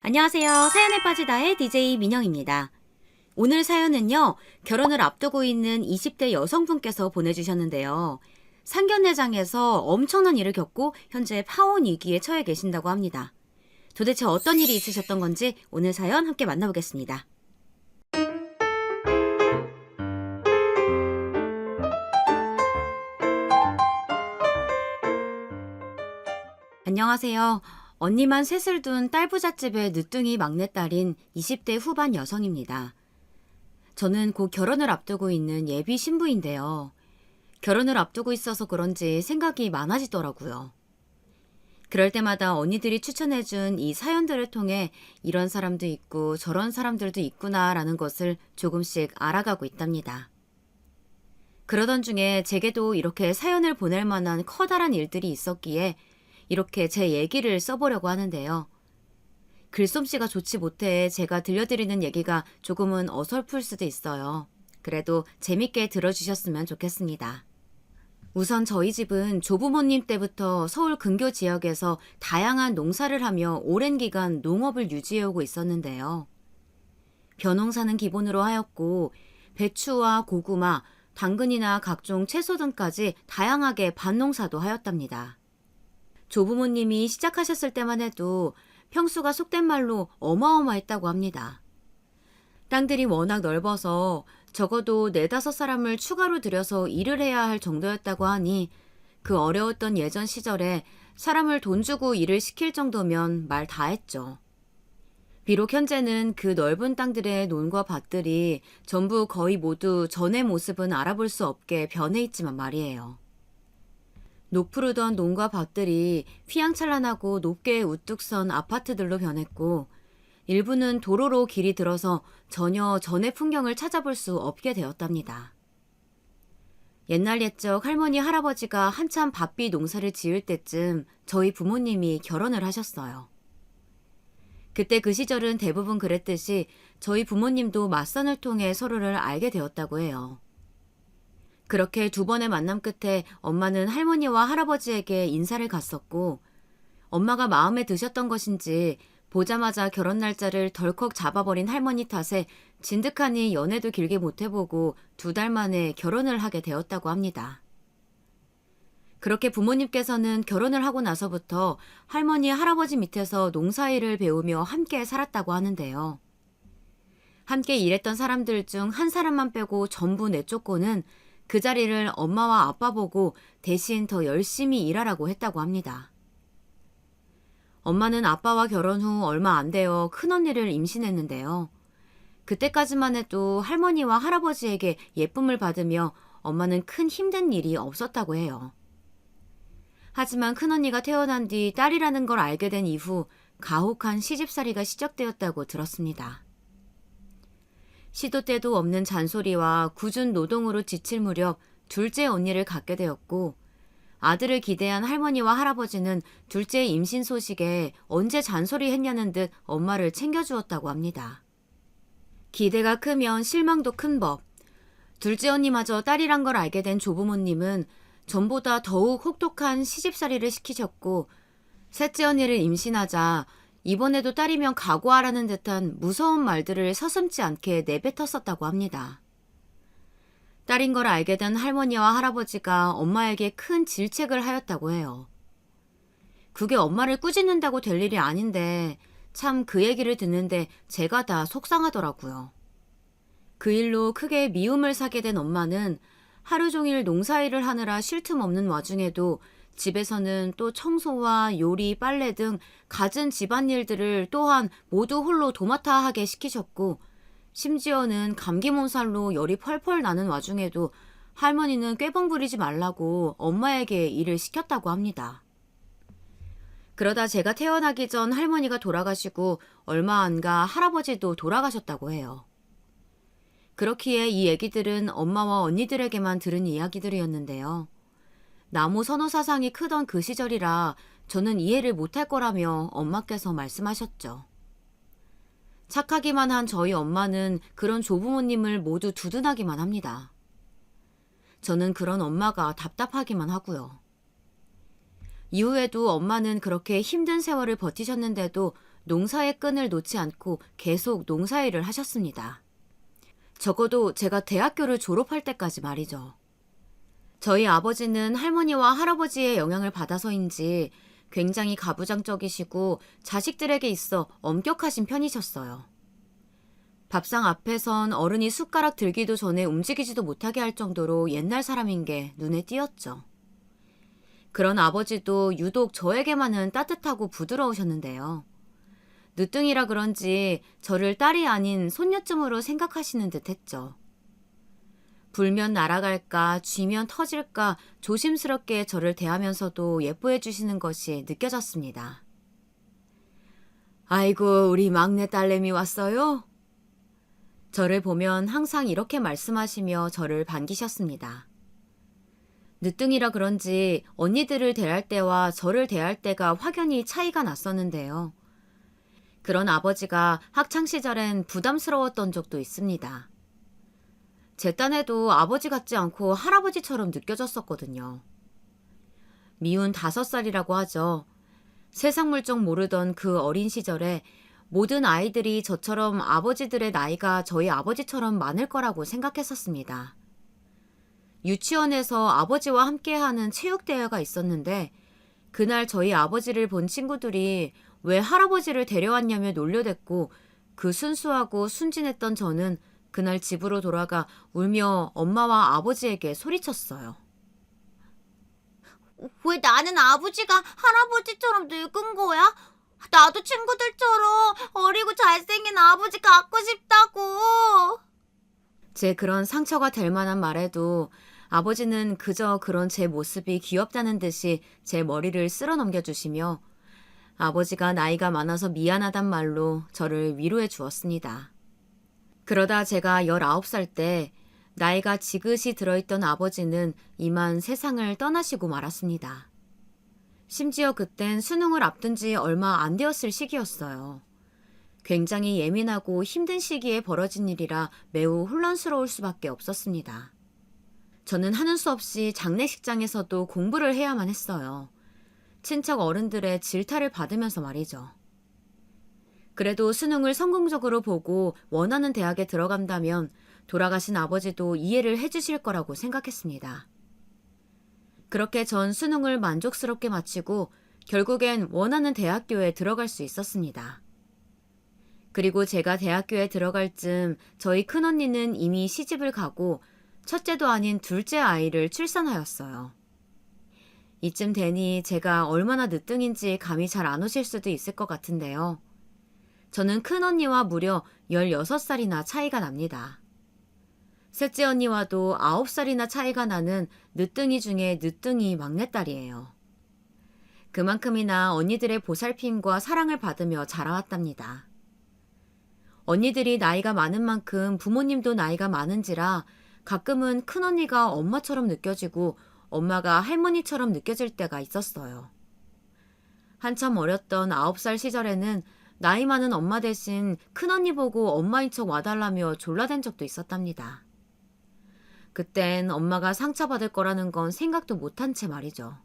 안녕하세요. 사연에 빠지다의 DJ 민영입니다. 오늘 사연은요, 결혼을 앞두고 있는 20대 여성분께서 보내주셨는데요. 상견례장에서 엄청난 일을 겪고 현재 파혼 위기에 처해 계신다고 합니다. 도대체 어떤 일이 있으셨던 건지 오늘 사연 함께 만나보겠습니다. 안녕하세요. 언니만 셋을 둔 딸부잣집의 늦둥이 막내딸인 20대 후반 여성입니다. 저는 곧 결혼을 앞두고 있는 예비 신부인데요. 결혼을 앞두고 있어서 그런지 생각이 많아지더라고요. 그럴 때마다 언니들이 추천해준 이 사연들을 통해 이런 사람도 있고 저런 사람들도 있구나라는 것을 조금씩 알아가고 있답니다. 그러던 중에 제게도 이렇게 사연을 보낼 만한 커다란 일들이 있었기에 이렇게 제 얘기를 써보려고 하는데요. 글솜씨가 좋지 못해 제가 들려드리는 얘기가 조금은 어설플 수도 있어요. 그래도 재밌게 들어주셨으면 좋겠습니다. 우선 저희 집은 조부모님 때부터 서울 근교 지역에서 다양한 농사를 하며 오랜 기간 농업을 유지해오고 있었는데요. 벼농사는 기본으로 하였고 배추와 고구마, 당근이나 각종 채소 등까지 다양하게 밭농사도 하였답니다. 조부모님이 시작하셨을 때만 해도 평수가 속된 말로 어마어마했다고 합니다. 땅들이 워낙 넓어서 적어도 4-5사람을 추가로 들여서 일을 해야 할 정도였다고 하니 그 어려웠던 예전 시절에 사람을 돈 주고 일을 시킬 정도면 말 다 했죠. 비록 현재는 그 넓은 땅들의 논과 밭들이 전부 거의 모두 전의 모습은 알아볼 수 없게 변해 있지만 말이에요. 녹푸르던 논과 밭들이 휘황찬란하고 높게 우뚝 선 아파트들로 변했고 일부는 도로로 길이 들어서 전혀 전의 풍경을 찾아볼 수 없게 되었답니다. 옛날 옛적 할머니 할아버지가 한참 밭비 농사를 지을 때쯤 저희 부모님이 결혼을 하셨어요. 그때 그 시절은 대부분 그랬듯이 저희 부모님도 맞선을 통해 서로를 알게 되었다고 해요. 그렇게 2번의 만남 끝에 엄마는 할머니와 할아버지에게 인사를 갔었고 엄마가 마음에 드셨던 것인지 보자마자 결혼 날짜를 덜컥 잡아버린 할머니 탓에 진득하니 연애도 길게 못 해보고 2달 만에 결혼을 하게 되었다고 합니다. 그렇게 부모님께서는 결혼을 하고 나서부터 할머니, 할아버지 밑에서 농사일을 배우며 함께 살았다고 하는데요. 함께 일했던 사람들 중 한 사람만 빼고 전부 내쫓고는 그 자리를 엄마와 아빠 보고 대신 더 열심히 일하라고 했다고 합니다. 엄마는 아빠와 결혼 후 얼마 안 되어 큰언니를 임신했는데요. 그때까지만 해도 할머니와 할아버지에게 예쁨을 받으며 엄마는 큰 힘든 일이 없었다고 해요. 하지만 큰언니가 태어난 뒤 딸이라는 걸 알게 된 이후 가혹한 시집살이가 시작되었다고 들었습니다. 시도 때도 없는 잔소리와 굳은 노동으로 지칠 무렵 둘째 언니를 갖게 되었고 아들을 기대한 할머니와 할아버지는 둘째 임신 소식에 언제 잔소리했냐는 듯 엄마를 챙겨주었다고 합니다. 기대가 크면 실망도 큰 법. 둘째 언니마저 딸이란 걸 알게 된 조부모님은 전보다 더욱 혹독한 시집살이를 시키셨고 셋째 언니를 임신하자 이번에도 딸이면 각오하라는 듯한 무서운 말들을 서슴지 않게 내뱉었었다고 합니다. 딸인 걸 알게 된 할머니와 할아버지가 엄마에게 큰 질책을 하였다고 해요. 그게 엄마를 꾸짖는다고 될 일이 아닌데 참 그 얘기를 듣는데 제가 다 속상하더라고요. 그 일로 크게 미움을 사게 된 엄마는 하루 종일 농사일을 하느라 쉴 틈 없는 와중에도 집에서는 또 청소와 요리, 빨래 등 갖은 집안일들을 또한 모두 홀로 도맡아 하게 시키셨고 심지어는 감기 몸살로 열이 펄펄 나는 와중에도 할머니는 꾀봉 부리지 말라고 엄마에게 일을 시켰다고 합니다. 그러다 제가 태어나기 전 할머니가 돌아가시고 얼마 안 가 할아버지도 돌아가셨다고 해요. 그렇기에 이 얘기들은 엄마와 언니들에게만 들은 이야기들이었는데요. 나무 선호 사상이 크던 그 시절이라 저는 이해를 못할 거라며 엄마께서 말씀하셨죠. 착하기만 한 저희 엄마는 그런 조부모님을 모두 두둔하기만 합니다. 저는 그런 엄마가 답답하기만 하고요. 이후에도 엄마는 그렇게 힘든 세월을 버티셨는데도 농사의 끈을 놓지 않고 계속 농사일을 하셨습니다. 적어도 제가 대학교를 졸업할 때까지 말이죠. 저희 아버지는 할머니와 할아버지의 영향을 받아서인지 굉장히 가부장적이시고 자식들에게 있어 엄격하신 편이셨어요. 밥상 앞에선 어른이 숟가락 들기도 전에 움직이지도 못하게 할 정도로 옛날 사람인 게 눈에 띄었죠. 그런 아버지도 유독 저에게만은 따뜻하고 부드러우셨는데요. 늦둥이라 그런지 저를 딸이 아닌 손녀쯤으로 생각하시는 듯 했죠. 불면 날아갈까 쥐면 터질까 조심스럽게 저를 대하면서도 예뻐해 주시는 것이 느껴졌습니다. 아이고, 우리 막내 딸내미 왔어요? 저를 보면 항상 이렇게 말씀하시며 저를 반기셨습니다. 늦둥이라 그런지 언니들을 대할 때와 저를 대할 때가 확연히 차이가 났었는데요. 그런 아버지가 학창시절엔 부담스러웠던 적도 있습니다. 제 딴에도 아버지 같지 않고 할아버지처럼 느껴졌었거든요. 미운 5살이라고 하죠. 세상 물정 모르던 그 어린 시절에 모든 아이들이 저처럼 아버지들의 나이가 저희 아버지처럼 많을 거라고 생각했었습니다. 유치원에서 아버지와 함께하는 체육대회가 있었는데 그날 저희 아버지를 본 친구들이 왜 할아버지를 데려왔냐며 놀려댔고 그 순수하고 순진했던 저는 그날 집으로 돌아가 울며 엄마와 아버지에게 소리쳤어요. 왜 나는 아버지가 할아버지처럼 늙은 거야? 나도 친구들처럼 어리고 잘생긴 아버지 갖고 싶다고. 제 그런 상처가 될 만한 말에도 아버지는 그저 그런 제 모습이 귀엽다는 듯이 제 머리를 쓸어 넘겨주시며 아버지가 나이가 많아서 미안하단 말로 저를 위로해 주었습니다. 그러다 제가 19살 때 나이가 지긋이 들어있던 아버지는 이만 세상을 떠나시고 말았습니다. 심지어 그땐 수능을 앞둔 지 얼마 안 되었을 시기였어요. 굉장히 예민하고 힘든 시기에 벌어진 일이라 매우 혼란스러울 수밖에 없었습니다. 저는 하는 수 없이 장례식장에서도 공부를 해야만 했어요. 친척 어른들의 질타를 받으면서 말이죠. 그래도 수능을 성공적으로 보고 원하는 대학에 들어간다면 돌아가신 아버지도 이해를 해주실 거라고 생각했습니다. 그렇게 전 수능을 만족스럽게 마치고 결국엔 원하는 대학교에 들어갈 수 있었습니다. 그리고 제가 대학교에 들어갈 즈음 저희 큰언니는 이미 시집을 가고 첫째도 아닌 둘째 아이를 출산하였어요. 이쯤 되니 제가 얼마나 늦둥인지 감이 잘 안 오실 수도 있을 것 같은데요. 저는 큰언니와 무려 16살이나 차이가 납니다. 셋째 언니와도 9살이나 차이가 나는 늦둥이 중에 늦둥이 막내딸이에요. 그만큼이나 언니들의 보살핌과 사랑을 받으며 자라왔답니다. 언니들이 나이가 많은 만큼 부모님도 나이가 많은지라 가끔은 큰언니가 엄마처럼 느껴지고 엄마가 할머니처럼 느껴질 때가 있었어요. 한참 어렸던 9살 시절에는 나이 많은 엄마 대신 큰언니 보고 엄마인 척 와달라며 졸라댄 적도 있었답니다. 그땐 엄마가 상처받을 거라는 건 생각도 못한 채 말이죠.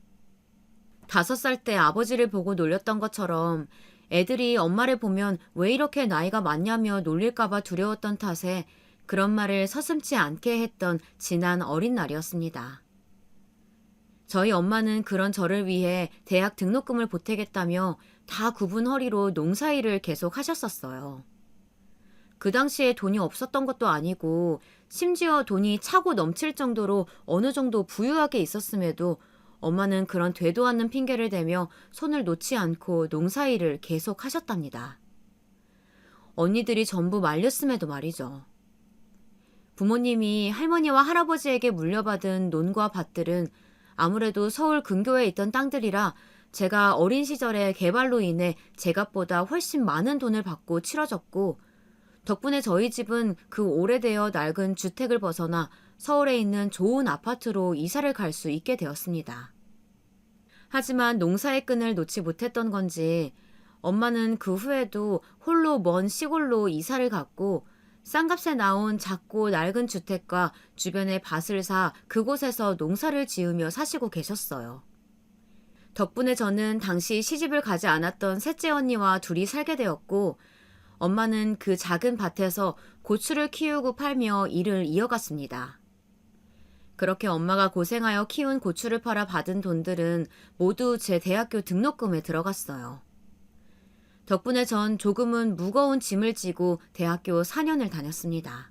5살 때 아버지를 보고 놀렸던 것처럼 애들이 엄마를 보면 왜 이렇게 나이가 많냐며 놀릴까봐 두려웠던 탓에 그런 말을 서슴지 않게 했던 지난 어린 날이었습니다. 저희 엄마는 그런 저를 위해 대학 등록금을 보태겠다며 다 굽은 허리로 농사일을 계속 하셨었어요. 그 당시에 돈이 없었던 것도 아니고 심지어 돈이 차고 넘칠 정도로 어느 정도 부유하게 있었음에도 엄마는 그런 되도 않는 핑계를 대며 손을 놓지 않고 농사일을 계속 하셨답니다. 언니들이 전부 말렸음에도 말이죠. 부모님이 할머니와 할아버지에게 물려받은 논과 밭들은 아무래도 서울 근교에 있던 땅들이라 제가 어린 시절에 개발로 인해 제값보다 훨씬 많은 돈을 받고 치러졌고 덕분에 저희 집은 그 오래되어 낡은 주택을 벗어나 서울에 있는 좋은 아파트로 이사를 갈 수 있게 되었습니다. 하지만 농사의 끈을 놓지 못했던 건지 엄마는 그 후에도 홀로 먼 시골로 이사를 갔고 싼값에 나온 작고 낡은 주택과 주변에 밭을 사 그곳에서 농사를 지으며 사시고 계셨어요. 덕분에 저는 당시 시집을 가지 않았던 셋째 언니와 둘이 살게 되었고, 엄마는 그 작은 밭에서 고추를 키우고 팔며 일을 이어갔습니다. 그렇게 엄마가 고생하여 키운 고추를 팔아 받은 돈들은 모두 제 대학교 등록금에 들어갔어요. 덕분에 전 조금은 무거운 짐을 지고 대학교 4년을 다녔습니다.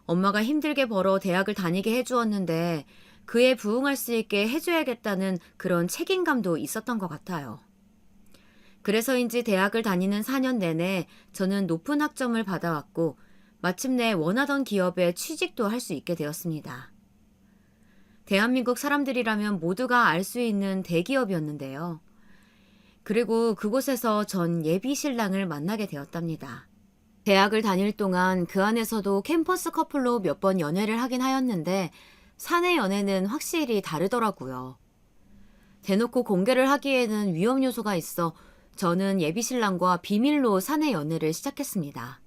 엄마가 힘들게 벌어 대학을 다니게 해주었는데 그에 부응할 수 있게 해줘야겠다는 그런 책임감도 있었던 것 같아요. 그래서인지 대학을 다니는 4년 내내 저는 높은 학점을 받아왔고 마침내 원하던 기업에 취직도 할 수 있게 되었습니다. 대한민국 사람들이라면 모두가 알 수 있는 대기업이었는데요. 그리고 그곳에서 전 예비 신랑을 만나게 되었답니다. 대학을 다닐 동안 그 안에서도 캠퍼스 커플로 몇 번 연애를 하긴 하였는데 사내 연애는 확실히 다르더라고요. 대놓고 공개를 하기에는 위험 요소가 있어 저는 예비 신랑과 비밀로 사내 연애를 시작했습니다.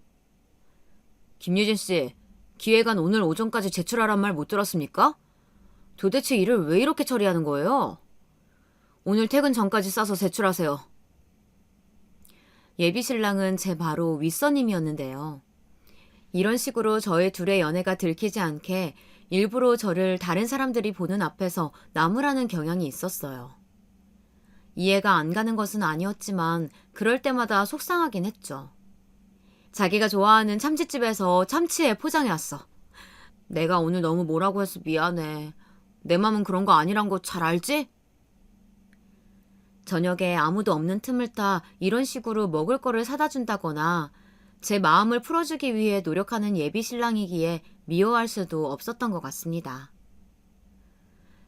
김유진 씨, 기획안 오늘 오전까지 제출하란 말 못 들었습니까? 도대체 일을 왜 이렇게 처리하는 거예요? 오늘 퇴근 전까지 싸서 제출하세요. 예비 신랑은 제 바로 윗선임이었는데요. 이런 식으로 저의 둘의 연애가 들키지 않게 일부러 저를 다른 사람들이 보는 앞에서 나무라는 경향이 있었어요. 이해가 안 가는 것은 아니었지만 그럴 때마다 속상하긴 했죠. 자기가 좋아하는 참치집에서 참치회 포장해왔어. 내가 오늘 너무 뭐라고 해서 미안해. 내 맘은 그런 거 아니란 거 잘 알지? 저녁에 아무도 없는 틈을 타 이런 식으로 먹을 거를 사다 준다거나 제 마음을 풀어주기 위해 노력하는 예비 신랑이기에 미워할 수도 없었던 것 같습니다.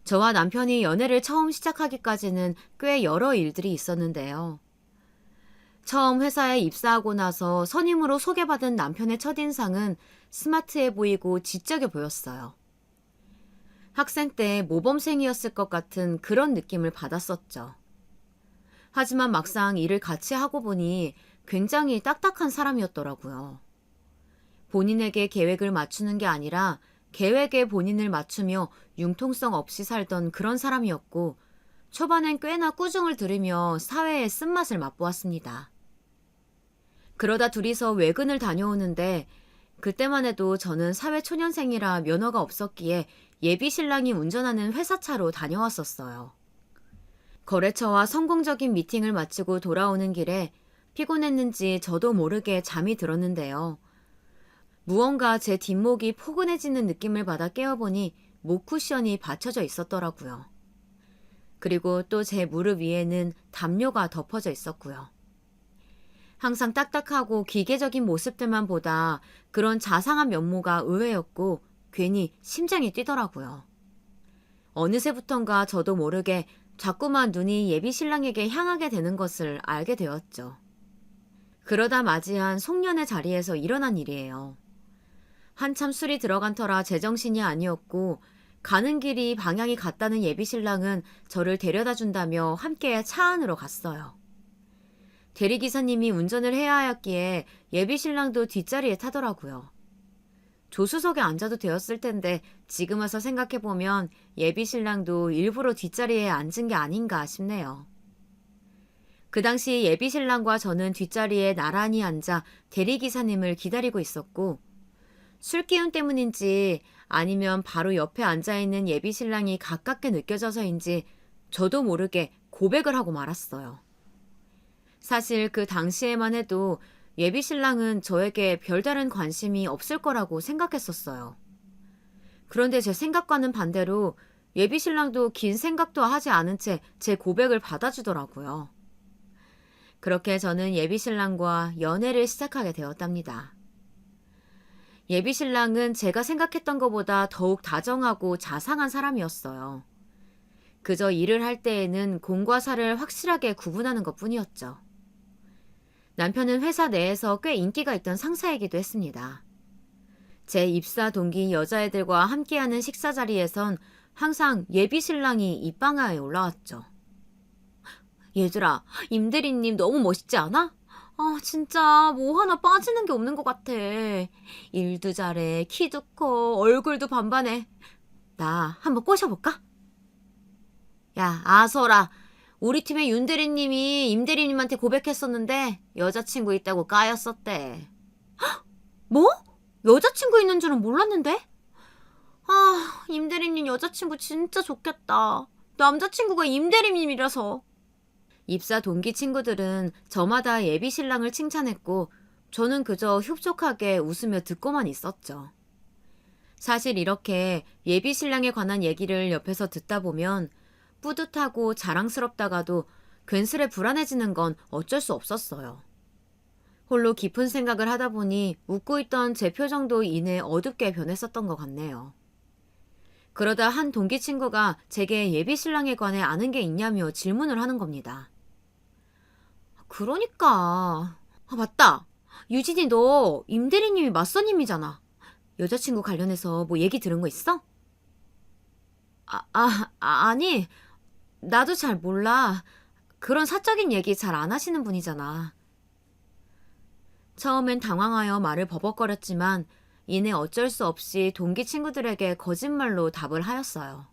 저와 남편이 연애를 처음 시작하기까지는 꽤 여러 일들이 있었는데요. 처음 회사에 입사하고 나서 선임으로 소개받은 남편의 첫인상은 스마트해 보이고 지적해 보였어요. 학생 때 모범생이었을 것 같은 그런 느낌을 받았었죠. 하지만 막상 일을 같이 하고 보니 굉장히 딱딱한 사람이었더라고요. 본인에게 계획을 맞추는 게 아니라 계획에 본인을 맞추며 융통성 없이 살던 그런 사람이었고 초반엔 꽤나 꾸중을 들으며 사회의 쓴맛을 맛보았습니다. 그러다 둘이서 외근을 다녀오는데 그때만 해도 저는 사회초년생이라 면허가 없었기에 예비 신랑이 운전하는 회사차로 다녀왔었어요. 거래처와 성공적인 미팅을 마치고 돌아오는 길에 피곤했는지 저도 모르게 잠이 들었는데요. 무언가 제 뒷목이 포근해지는 느낌을 받아 깨어보니 목 쿠션이 받쳐져 있었더라고요. 그리고 또 제 무릎 위에는 담요가 덮어져 있었고요. 항상 딱딱하고 기계적인 모습들만 보다 그런 자상한 면모가 의외였고 괜히 심장이 뛰더라고요. 어느새부턴가 저도 모르게 자꾸만 눈이 예비 신랑에게 향하게 되는 것을 알게 되었죠. 그러다 맞이한 송년회 자리에서 일어난 일이에요. 한참 술이 들어간 터라 제정신이 아니었고 가는 길이 방향이 같다는 예비 신랑은 저를 데려다 준다며 함께 차 안으로 갔어요. 대리기사님이 운전을 해야 하였기에 예비 신랑도 뒷자리에 타더라고요. 조수석에 앉아도 되었을 텐데 지금 와서 생각해보면 예비 신랑도 일부러 뒷자리에 앉은 게 아닌가 싶네요. 그 당시 예비 신랑과 저는 뒷자리에 나란히 앉아 대리기사님을 기다리고 있었고 술 기운 때문인지 아니면 바로 옆에 앉아있는 예비 신랑이 가깝게 느껴져서인지 저도 모르게 고백을 하고 말았어요. 사실 그 당시에만 해도 예비 신랑은 저에게 별다른 관심이 없을 거라고 생각했었어요. 그런데 제 생각과는 반대로 예비 신랑도 긴 생각도 하지 않은 채 제 고백을 받아주더라고요. 그렇게 저는 예비 신랑과 연애를 시작하게 되었답니다. 예비 신랑은 제가 생각했던 것보다 더욱 다정하고 자상한 사람이었어요. 그저 일을 할 때에는 공과 사를 확실하게 구분하는 것뿐이었죠. 남편은 회사 내에서 꽤 인기가 있던 상사이기도 했습니다. 제 입사 동기 여자애들과 함께하는 식사 자리에선 항상 예비 신랑이 입방아에 올라왔죠. 얘들아, 임대리님 너무 멋있지 않아? 아, 진짜 뭐 하나 빠지는 게 없는 것 같아. 일도 잘해, 키도 커, 얼굴도 반반해. 나 한번 꼬셔볼까? 야, 아서라. 우리 팀의 윤 대리님이 임 대리님한테 고백했었는데 여자친구 있다고 까였었대. 뭐? 여자친구 있는 줄은 몰랐는데? 아, 임 대리님 여자친구 진짜 좋겠다. 남자친구가 임 대리님이라서. 입사 동기 친구들은 저마다 예비 신랑을 칭찬했고 저는 그저 흡족하게 웃으며 듣고만 있었죠. 사실 이렇게 예비 신랑에 관한 얘기를 옆에서 듣다 보면 뿌듯하고 자랑스럽다가도 괜스레 불안해지는 건 어쩔 수 없었어요. 홀로 깊은 생각을 하다 보니 웃고 있던 제 표정도 이내 어둡게 변했었던 것 같네요. 그러다 한 동기 친구가 제게 예비 신랑에 관해 아는 게 있냐며 질문을 하는 겁니다. 그러니까. 아, 맞다. 유진이 너 임대리님이 맞선님이잖아. 여자친구 관련해서 뭐 얘기 들은 거 있어? 아니. 나도 잘 몰라. 그런 사적인 얘기 잘 안 하시는 분이잖아. 처음엔 당황하여 말을 버벅거렸지만 이내 어쩔 수 없이 동기 친구들에게 거짓말로 답을 하였어요.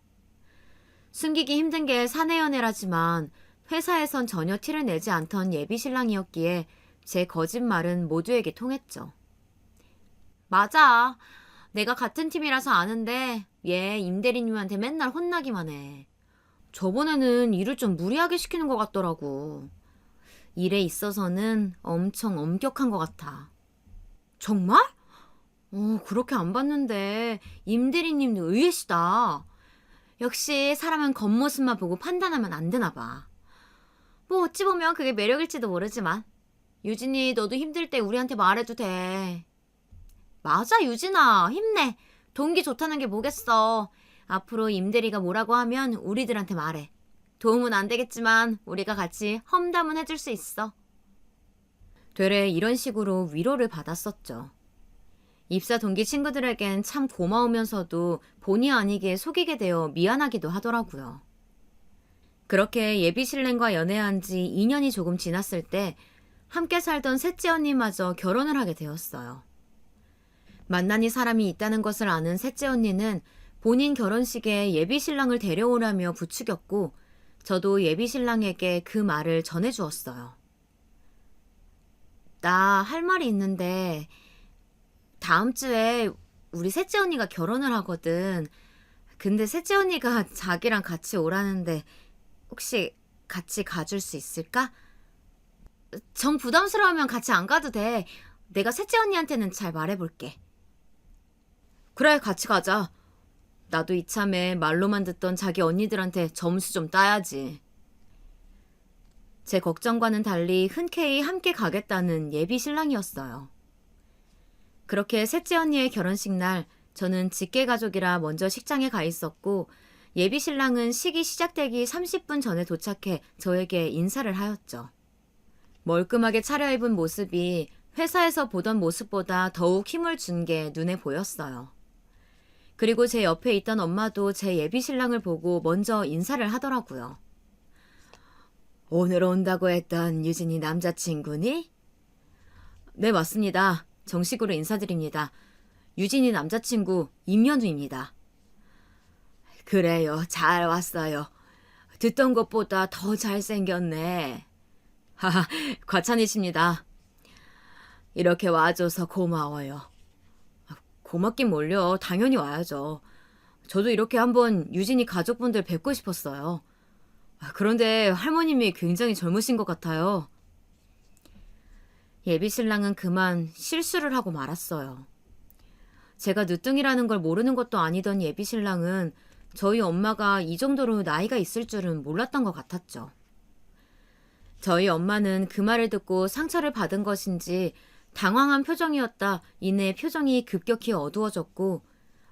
숨기기 힘든 게 사내 연애라지만 회사에선 전혀 티를 내지 않던 예비 신랑이었기에 제 거짓말은 모두에게 통했죠. 맞아. 내가 같은 팀이라서 아는데 얘 임대리님한테 맨날 혼나기만 해. 저번에는 일을 좀 무리하게 시키는 것 같더라고. 일에 있어서는 엄청 엄격한 것 같아. 정말? 그렇게 안 봤는데 임대리님도 의외시다. 역시 사람은 겉모습만 보고 판단하면 안 되나 봐. 뭐 어찌 보면 그게 매력일지도 모르지만. 유진이 너도 힘들 때 우리한테 말해도 돼. 맞아 유진아 힘내. 동기 좋다는 게 뭐겠어. 앞으로 임대리가 뭐라고 하면 우리들한테 말해. 도움은 안 되겠지만 우리가 같이 험담은 해줄 수 있어. 되레 이런 식으로 위로를 받았었죠. 입사 동기 친구들에겐 참 고마우면서도 본의 아니게 속이게 되어 미안하기도 하더라고요. 그렇게 예비 신랑과 연애한 지 2년이 조금 지났을 때 함께 살던 셋째 언니마저 결혼을 하게 되었어요. 만나니 사람이 있다는 것을 아는 셋째 언니는 본인 결혼식에 예비 신랑을 데려오라며 부추겼고 저도 예비 신랑에게 그 말을 전해주었어요. 나 할 말이 있는데 다음 주에 우리 셋째 언니가 결혼을 하거든. 근데 셋째 언니가 자기랑 같이 오라는데 혹시 같이 가줄 수 있을까? 정 부담스러우면 같이 안 가도 돼. 내가 셋째 언니한테는 잘 말해볼게. 그래, 같이 가자. 나도 이참에 말로만 듣던 자기 언니들한테 점수 좀 따야지. 제 걱정과는 달리 흔쾌히 함께 가겠다는 예비 신랑이었어요. 그렇게 셋째 언니의 결혼식 날 저는 직계 가족이라 먼저 식장에 가 있었고 예비 신랑은 식이 시작되기 30분 전에 도착해 저에게 인사를 하였죠. 멀끔하게 차려입은 모습이 회사에서 보던 모습보다 더욱 힘을 준 게 눈에 보였어요. 그리고 제 옆에 있던 엄마도 제 예비 신랑을 보고 먼저 인사를 하더라고요. 오늘 온다고 했던 유진이 남자친구니? 네, 맞습니다. 정식으로 인사드립니다. 유진이 남자친구 임연우입니다. 그래요. 잘 왔어요. 듣던 것보다 더 잘생겼네. 하하, 과찬이십니다. 이렇게 와줘서 고마워요. 고맙긴 뭘요. 당연히 와야죠. 저도 이렇게 한번 유진이 가족분들 뵙고 싶었어요. 그런데 할머님이 굉장히 젊으신 것 같아요. 예비 신랑은 그만 실수를 하고 말았어요. 제가 늦둥이라는 걸 모르는 것도 아니던 예비 신랑은 저희 엄마가 이 정도로 나이가 있을 줄은 몰랐던 것 같았죠. 저희 엄마는 그 말을 듣고 상처를 받은 것인지 당황한 표정이었다 이내 표정이 급격히 어두워졌고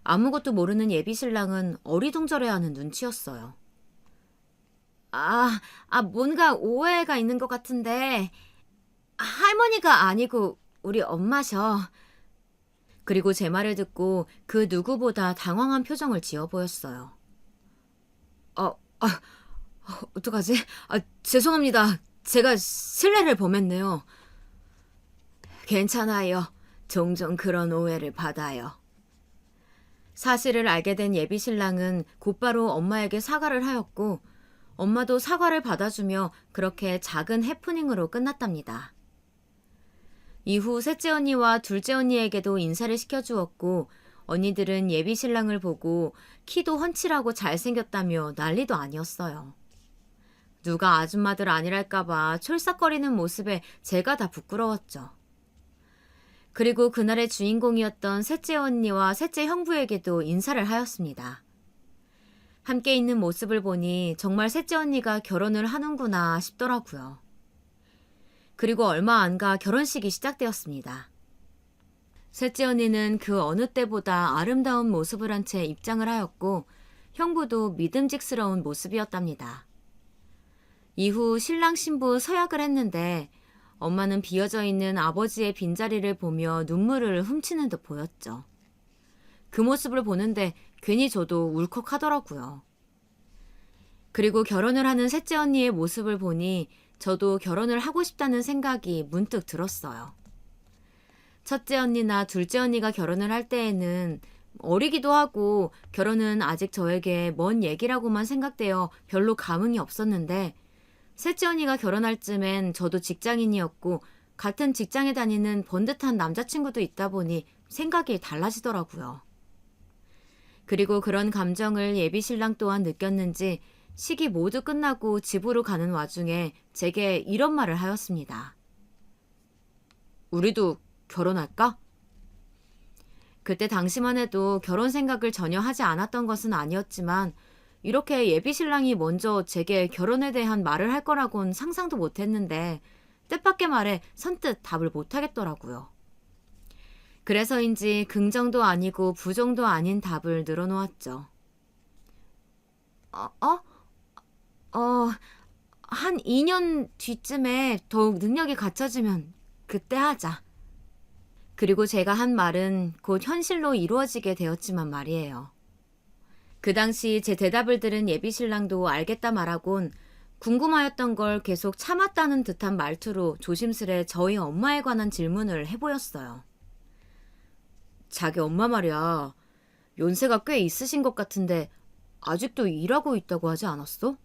아무것도 모르는 예비 신랑은 어리둥절해하는 눈치였어요. 뭔가 오해가 있는 것 같은데 할머니가 아니고 우리 엄마셔. 그리고 제 말을 듣고 그 누구보다 당황한 표정을 지어 보였어요. 어떡하지? 죄송합니다. 제가 실례를 범했네요. 괜찮아요. 종종 그런 오해를 받아요. 사실을 알게 된 예비 신랑은 곧바로 엄마에게 사과를 하였고 엄마도 사과를 받아주며 그렇게 작은 해프닝으로 끝났답니다. 이후 셋째 언니와 둘째 언니에게도 인사를 시켜주었고 언니들은 예비 신랑을 보고 키도 훤칠하고 잘생겼다며 난리도 아니었어요. 누가 아줌마들 아니랄까봐 촐싹거리는 모습에 제가 다 부끄러웠죠. 그리고 그날의 주인공이었던 셋째 언니와 셋째 형부에게도 인사를 하였습니다. 함께 있는 모습을 보니 정말 셋째 언니가 결혼을 하는구나 싶더라고요. 그리고 얼마 안 가 결혼식이 시작되었습니다. 셋째 언니는 그 어느 때보다 아름다운 모습을 한 채 입장을 하였고 형부도 믿음직스러운 모습이었답니다. 이후 신랑 신부 서약을 했는데 엄마는 비어져 있는 아버지의 빈자리를 보며 눈물을 훔치는 듯 보였죠. 그 모습을 보는데 괜히 저도 울컥하더라고요. 그리고 결혼을 하는 셋째 언니의 모습을 보니 저도 결혼을 하고 싶다는 생각이 문득 들었어요. 첫째 언니나 둘째 언니가 결혼을 할 때에는 어리기도 하고 결혼은 아직 저에게 먼 얘기라고만 생각되어 별로 감흥이 없었는데 셋째 언니가 결혼할 쯤엔 저도 직장인이었고 같은 직장에 다니는 번듯한 남자친구도 있다 보니 생각이 달라지더라고요. 그리고 그런 감정을 예비 신랑 또한 느꼈는지 식이 모두 끝나고 집으로 가는 와중에 제게 이런 말을 하였습니다. 우리도 결혼할까? 그때 당시만 해도 결혼 생각을 전혀 하지 않았던 것은 아니었지만 이렇게 예비 신랑이 먼저 제게 결혼에 대한 말을 할 거라고는 상상도 못했는데 뜻밖의 말에 선뜻 답을 못하겠더라고요. 그래서인지 긍정도 아니고 부정도 아닌 답을 늘어놓았죠. 한 2년 뒤쯤에 더욱 능력이 갖춰지면 그때 하자. 그리고 제가 한 말은 곧 현실로 이루어지게 되었지만 말이에요. 그 당시 제 대답을 들은 예비 신랑도 알겠다 말하곤 궁금하였던 걸 계속 참았다는 듯한 말투로 조심스레 저희 엄마에 관한 질문을 해보였어요. 자기 엄마 말이야. 연세가 꽤 있으신 것 같은데 아직도 일하고 있다고 하지 않았어?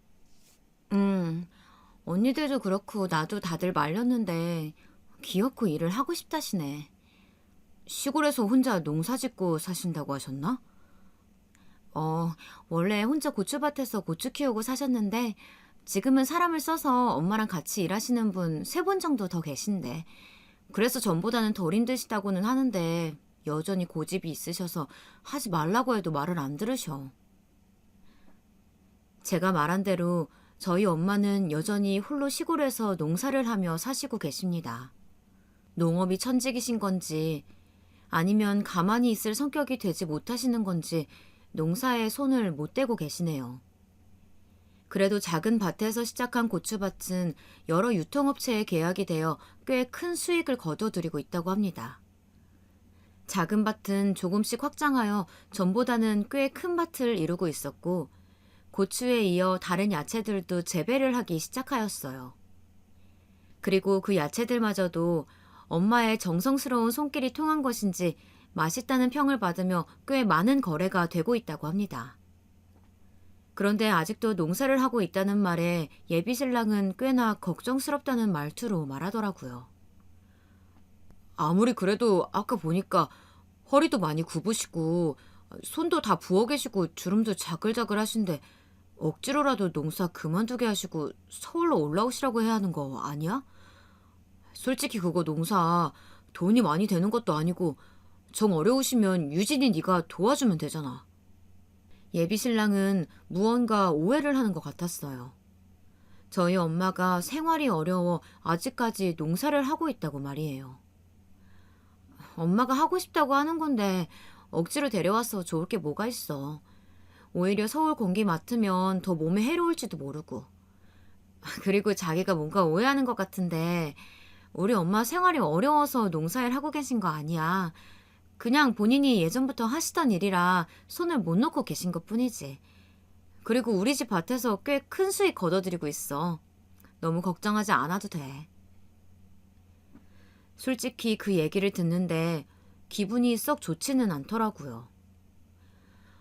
언니들도 그렇고 나도 다들 말렸는데 귀엽고 일을 하고 싶다시네. 시골에서 혼자 농사 짓고 사신다고 하셨나? 원래 혼자 고추밭에서 고추 키우고 사셨는데 지금은 사람을 써서 엄마랑 같이 일하시는 분 3분 정도 더 계신데 그래서 전보다는 덜 힘드시다고는 하는데 여전히 고집이 있으셔서 하지 말라고 해도 말을 안 들으셔. 제가 말한 대로 저희 엄마는 여전히 홀로 시골에서 농사를 하며 사시고 계십니다. 농업이 천직이신 건지 아니면 가만히 있을 성격이 되지 못하시는 건지 농사에 손을 못 대고 계시네요. 그래도 작은 밭에서 시작한 고추밭은 여러 유통업체에 계약이 되어 꽤 큰 수익을 거둬들이고 있다고 합니다. 작은 밭은 조금씩 확장하여 전보다는 꽤 큰 밭을 이루고 있었고 고추에 이어 다른 야채들도 재배를 하기 시작하였어요. 그리고 그 야채들마저도 엄마의 정성스러운 손길이 통한 것인지 맛있다는 평을 받으며 꽤 많은 거래가 되고 있다고 합니다. 그런데 아직도 농사를 하고 있다는 말에 예비 신랑은 꽤나 걱정스럽다는 말투로 말하더라고요. 아무리 그래도 아까 보니까 허리도 많이 굽으시고 손도 다 부어 계시고 주름도 자글자글 하신데 억지로라도 농사 그만두게 하시고 서울로 올라오시라고 해야 하는 거 아니야? 솔직히 그거 농사 돈이 많이 되는 것도 아니고 정 어려우시면 유진이 네가 도와주면 되잖아. 예비 신랑은 무언가 오해를 하는 것 같았어요. 저희 엄마가 생활이 어려워 아직까지 농사를 하고 있다고 말이에요. 엄마가 하고 싶다고 하는 건데 억지로 데려와서 좋을 게 뭐가 있어. 오히려 서울 공기 맡으면 더 몸에 해로울지도 모르고. 그리고 자기가 뭔가 오해하는 것 같은데 우리 엄마 생활이 어려워서 농사일 하고 계신 거 아니야. 그냥 본인이 예전부터 하시던 일이라 손을 못 놓고 계신 것 뿐이지. 그리고 우리 집 밭에서 꽤 큰 수익 거둬들이고 있어. 너무 걱정하지 않아도 돼. 솔직히 그 얘기를 듣는데 기분이 썩 좋지는 않더라고요.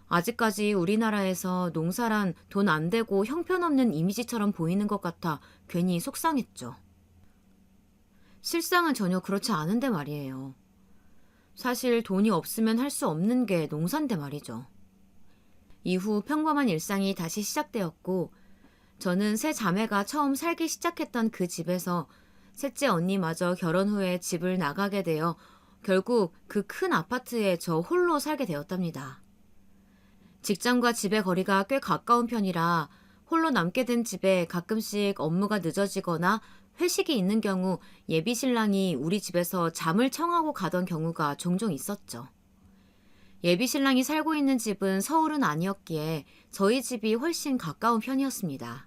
아직까지 우리나라에서 농사란 돈 안 되고 형편없는 이미지처럼 보이는 것 같아 괜히 속상했죠. 실상은 전혀 그렇지 않은데 말이에요. 사실 돈이 없으면 할 수 없는 게 농사인데 말이죠. 이후 평범한 일상이 다시 시작되었고, 저는 세 자매가 처음 살기 시작했던 그 집에서 셋째 언니마저 결혼 후에 집을 나가게 되어 결국 그 큰 아파트에 저 홀로 살게 되었답니다. 직장과 집의 거리가 꽤 가까운 편이라 홀로 남게 된 집에 가끔씩 업무가 늦어지거나 회식이 있는 경우 예비 신랑이 우리 집에서 잠을 청하고 가던 경우가 종종 있었죠. 예비 신랑이 살고 있는 집은 서울은 아니었기에 저희 집이 훨씬 가까운 편이었습니다.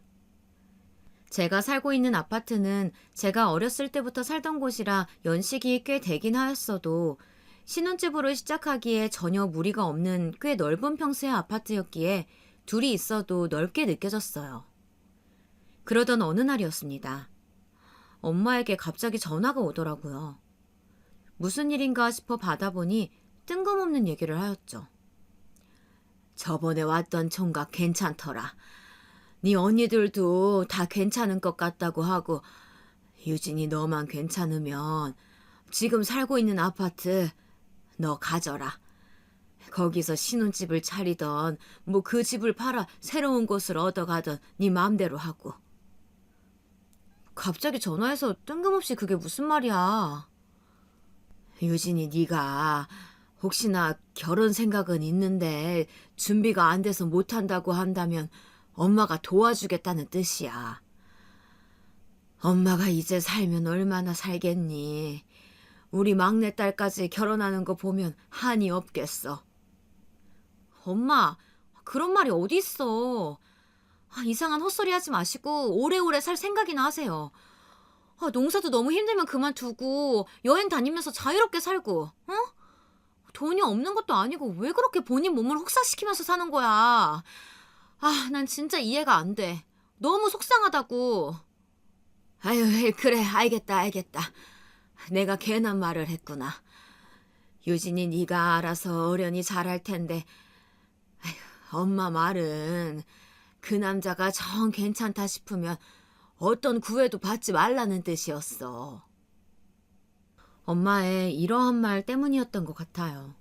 제가 살고 있는 아파트는 제가 어렸을 때부터 살던 곳이라 연식이 꽤 되긴 하였어도 신혼집으로 시작하기에 전혀 무리가 없는 꽤 넓은 평수의 아파트였기에 둘이 있어도 넓게 느껴졌어요. 그러던 어느 날이었습니다. 엄마에게 갑자기 전화가 오더라고요. 무슨 일인가 싶어 받아보니 뜬금없는 얘기를 하였죠. 저번에 왔던 총각 괜찮더라. 네 언니들도 다 괜찮은 것 같다고 하고 유진이 너만 괜찮으면 지금 살고 있는 아파트 너 가져라. 거기서 신혼집을 차리던 뭐 그 집을 팔아 새로운 곳을 얻어가던 네 마음대로 하고. 갑자기 전화해서 뜬금없이 그게 무슨 말이야. 유진이 네가 혹시나 결혼 생각은 있는데 준비가 안 돼서 못한다고 한다면 엄마가 도와주겠다는 뜻이야. 엄마가 이제 살면 얼마나 살겠니? 우리 막내딸까지 결혼하는 거 보면 한이 없겠어. 엄마, 그런 말이 어디 있어. 이상한 헛소리 하지 마시고 오래오래 살 생각이나 하세요. 농사도 너무 힘들면 그만두고 여행 다니면서 자유롭게 살고, 어? 돈이 없는 것도 아니고 왜 그렇게 본인 몸을 혹사시키면서 사는 거야. 난 진짜 이해가 안 돼. 너무 속상하다고. 아유, 그래, 알겠다. 내가 괜한 말을 했구나. 유진이 네가 알아서 어련히 잘할 텐데. 아휴, 엄마 말은 그 남자가 정 괜찮다 싶으면 어떤 구애도 받지 말라는 뜻이었어. 엄마의 이러한 말 때문이었던 것 같아요.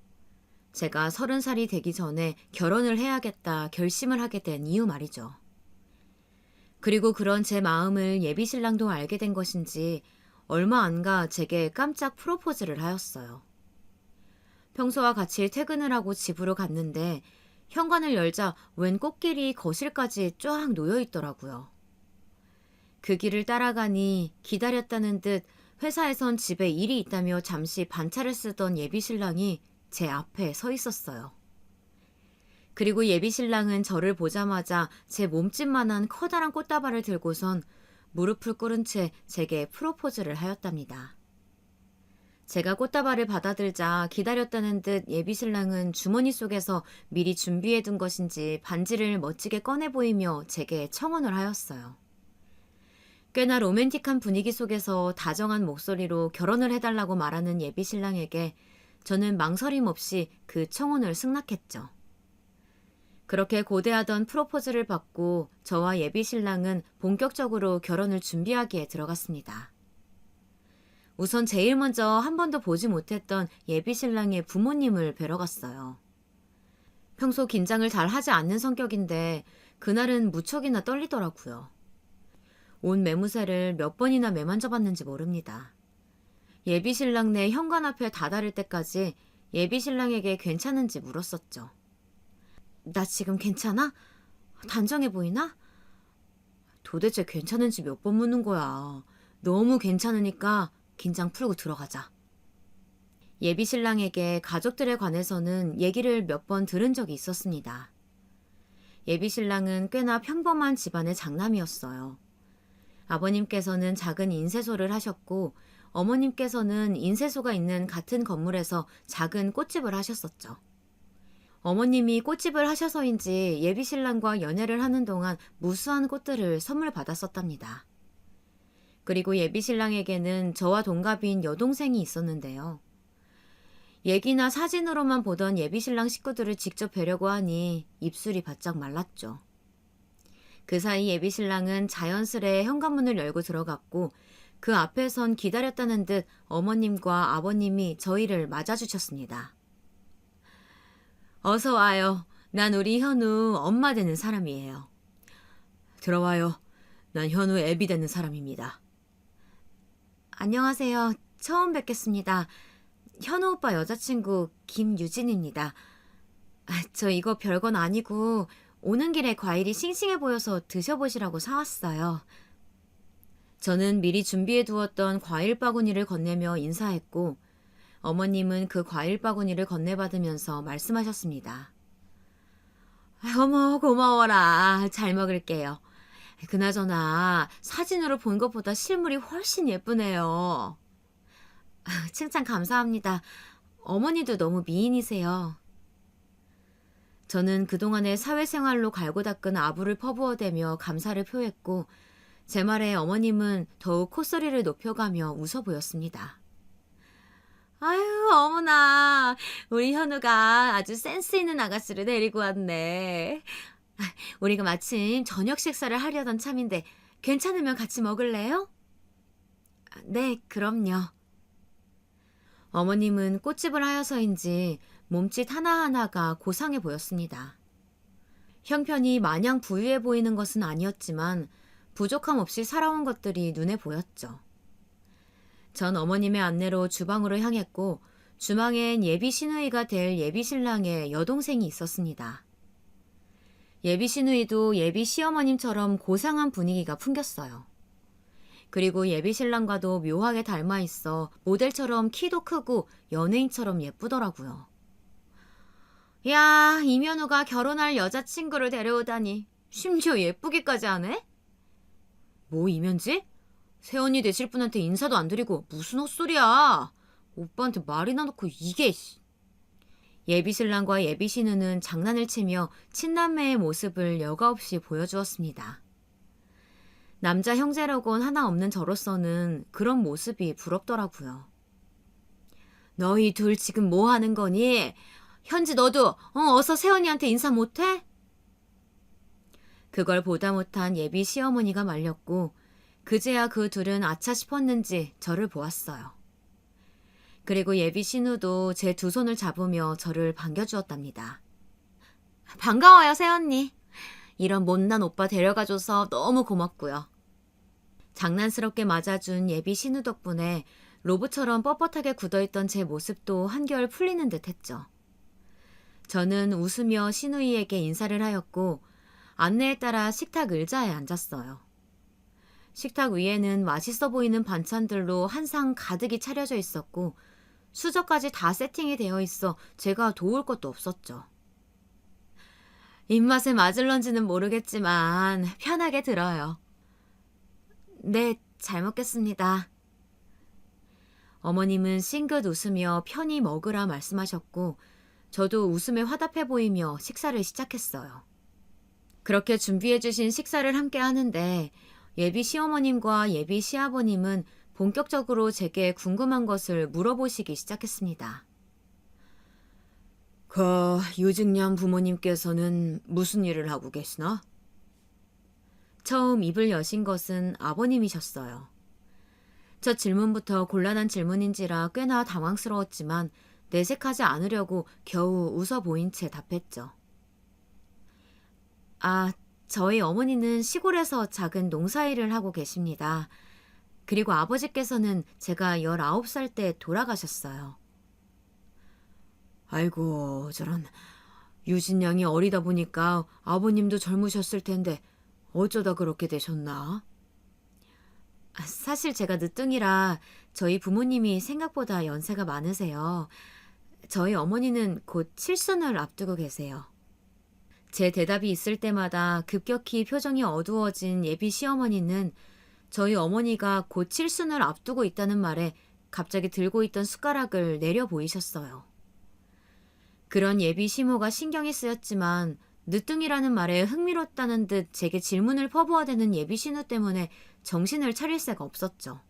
제가 30살이 되기 전에 결혼을 해야겠다 결심을 하게 된 이유 말이죠. 그리고 그런 제 마음을 예비 신랑도 알게 된 것인지 얼마 안 가 제게 깜짝 프로포즈를 하였어요. 평소와 같이 퇴근을 하고 집으로 갔는데 현관을 열자 웬 꽃길이 거실까지 쫙 놓여 있더라고요. 그 길을 따라가니 기다렸다는 듯 회사에선 집에 일이 있다며 잠시 반차를 쓰던 예비 신랑이 제 앞에 서 있었어요. 그리고 예비 신랑은 저를 보자마자 제 몸집만한 커다란 꽃다발을 들고선 무릎을 꿇은 채 제게 프로포즈를 하였답니다. 제가 꽃다발을 받아들자 기다렸다는 듯 예비 신랑은 주머니 속에서 미리 준비해둔 것인지 반지를 멋지게 꺼내 보이며 제게 청혼을 하였어요. 꽤나 로맨틱한 분위기 속에서 다정한 목소리로 결혼을 해달라고 말하는 예비 신랑에게 저는 망설임 없이 그 청혼을 승낙했죠. 그렇게 고대하던 프로포즈를 받고 저와 예비 신랑은 본격적으로 결혼을 준비하기에 들어갔습니다. 우선 제일 먼저 한 번도 보지 못했던 예비 신랑의 부모님을 뵈러 갔어요. 평소 긴장을 잘 하지 않는 성격인데 그날은 무척이나 떨리더라고요. 온 매무새를 몇 번이나 매만져봤는지 모릅니다. 예비 신랑네 현관 앞에 다다를 때까지 예비 신랑에게 괜찮은지 물었었죠. 나 지금 괜찮아? 단정해 보이나? 도대체 괜찮은지 몇 번 묻는 거야. 너무 괜찮으니까 긴장 풀고 들어가자. 예비 신랑에게 가족들에 관해서는 얘기를 몇 번 들은 적이 있었습니다. 예비 신랑은 꽤나 평범한 집안의 장남이었어요. 아버님께서는 작은 인쇄소를 하셨고 어머님께서는 인쇄소가 있는 같은 건물에서 작은 꽃집을 하셨었죠. 어머님이 꽃집을 하셔서인지 예비 신랑과 연애를 하는 동안 무수한 꽃들을 선물 받았었답니다. 그리고 예비 신랑에게는 저와 동갑인 여동생이 있었는데요. 얘기나 사진으로만 보던 예비신랑 식구들을 직접 뵈려고 하니 입술이 바짝 말랐죠. 그 사이 예비신랑은 자연스레 현관문을 열고 들어갔고 그 앞에 선 기다렸다는 듯 어머님과 아버님이 저희를 맞아주셨습니다. 어서 와요. 난 우리 현우 엄마 되는 사람이에요. 들어와요. 난 현우 애비 되는 사람입니다. 안녕하세요. 처음 뵙겠습니다. 현우 오빠 여자친구 김유진입니다. 저 이거 별건 아니고 오는 길에 과일이 싱싱해 보여서 드셔보시라고 사왔어요. 저는 미리 준비해 두었던 과일 바구니를 건네며 인사했고 어머님은 그 과일 바구니를 건네받으면서 말씀하셨습니다. 어머 고마워라. 잘 먹을게요. 그나저나 사진으로 본 것보다 실물이 훨씬 예쁘네요. 칭찬 감사합니다. 어머니도 너무 미인이세요. 저는 그동안의 사회생활로 갈고 닦은 아부를 퍼부어대며 감사를 표했고 제 말에 어머님은 더욱 콧소리를 높여가며 웃어 보였습니다. 아유 어머나 우리 현우가 아주 센스 있는 아가씨를 데리고 왔네. 우리가 마침 저녁 식사를 하려던 참인데 괜찮으면 같이 먹을래요? 네, 그럼요. 어머님은 꽃집을 하여서인지 몸짓 하나하나가 고상해 보였습니다. 형편이 마냥 부유해 보이는 것은 아니었지만 부족함 없이 살아온 것들이 눈에 보였죠. 전 어머님의 안내로 주방으로 향했고 주방엔 예비 시누이가 될 예비 신랑의 여동생이 있었습니다. 예비 시누이도 예비 시어머님처럼 고상한 분위기가 풍겼어요. 그리고 예비 신랑과도 묘하게 닮아 있어 모델처럼 키도 크고 연예인처럼 예쁘더라고요. 야, 이면우가 결혼할 여자친구를 데려오다니 심지어 예쁘기까지 하네? 뭐 이면지? 새언니 되실 분한테 인사도 안 드리고 무슨 헛소리야. 오빠한테 말이나 놓고 이게. 예비 신랑과 예비 시누는 장난을 치며 친남매의 모습을 여과 없이 보여주었습니다. 남자 형제라곤 하나 없는 저로서는 그런 모습이 부럽더라고요. 너희 둘 지금 뭐 하는 거니? 현지 너도 어서 새언니한테 인사 못해? 그걸 보다 못한 예비 시어머니가 말렸고 그제야 그 둘은 아차 싶었는지 저를 보았어요. 그리고 예비 신우도 제 두 손을 잡으며 저를 반겨주었답니다. 반가워요, 새언니. 이런 못난 오빠 데려가줘서 너무 고맙고요. 장난스럽게 맞아준 예비 신우 덕분에 로봇처럼 뻣뻣하게 굳어있던 제 모습도 한결 풀리는 듯 했죠. 저는 웃으며 신우이에게 인사를 하였고 안내에 따라 식탁 의자에 앉았어요. 식탁 위에는 맛있어 보이는 반찬들로 한 상 가득이 차려져 있었고 수저까지 다 세팅이 되어 있어 제가 도울 것도 없었죠. 입맛에 맞을런지는 모르겠지만 편하게 들어요. 네, 잘 먹겠습니다. 어머님은 싱긋 웃으며 편히 먹으라 말씀하셨고 저도 웃음에 화답해 보이며 식사를 시작했어요. 그렇게 준비해 주신 식사를 함께 하는데 예비 시어머님과 예비 시아버님은 본격적으로 제게 궁금한 것을 물어보시기 시작했습니다. 유증년 부모님께서는 무슨 일을 하고 계시나? 처음 입을 여신 것은 아버님이셨어요. 첫 질문부터 곤란한 질문인지라 꽤나 당황스러웠지만 내색하지 않으려고 겨우 웃어 보인 채 답했죠. 저희 어머니는 시골에서 작은 농사일을 하고 계십니다. 그리고 아버지께서는 제가 19살 때 돌아가셨어요. 아이고, 저런. 유진 양이 어리다 보니까 아버님도 젊으셨을 텐데 어쩌다 그렇게 되셨나? 사실 제가 늦둥이라 저희 부모님이 생각보다 연세가 많으세요. 저희 어머니는 곧 칠순을 앞두고 계세요. 제 대답이 있을 때마다 급격히 표정이 어두워진 예비 시어머니는 저희 어머니가 곧 칠순을 앞두고 있다는 말에 갑자기 들고 있던 숟가락을 내려 보이셨어요. 그런 예비 시모가 신경이 쓰였지만 늦둥이라는 말에 흥미롭다는 듯 제게 질문을 퍼부어대는 예비 신우 때문에 정신을 차릴 새가 없었죠.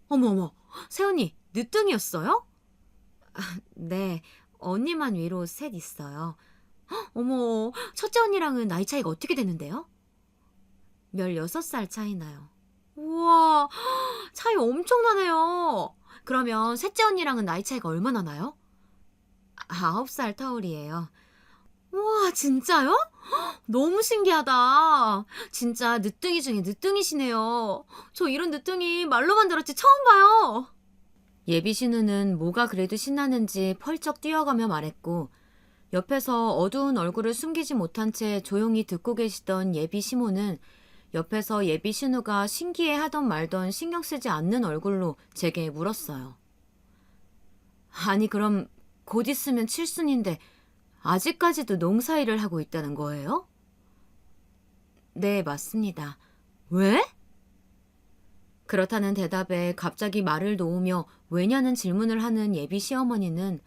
어머머, 새언니 늦둥이였어요? 네, 언니만 위로 셋 있어요. 어머, 첫째 언니랑은 나이 차이가 어떻게 되는데요? 16살 차이 나요. 우와, 차이 엄청 나네요. 그러면 셋째 언니랑은 나이 차이가 얼마나 나요? 9살 터울이에요. 우와, 진짜요? 너무 신기하다. 진짜 늦둥이 중에 늦둥이시네요. 저 이런 늦둥이 말로만 들었지 처음 봐요. 예비 신우는 뭐가 그래도 신나는지 펄쩍 뛰어가며 말했고, 옆에서 어두운 얼굴을 숨기지 못한 채 조용히 듣고 계시던 예비 시모는 옆에서 예비 신우가 신기해 하던 말던 신경 쓰지 않는 얼굴로 제게 물었어요. 아니, 그럼 곧 있으면 칠순인데 아직까지도 농사일을 하고 있다는 거예요? 네, 맞습니다. 왜? 그렇다는 대답에 갑자기 말을 놓으며 왜냐는 질문을 하는 예비 시어머니는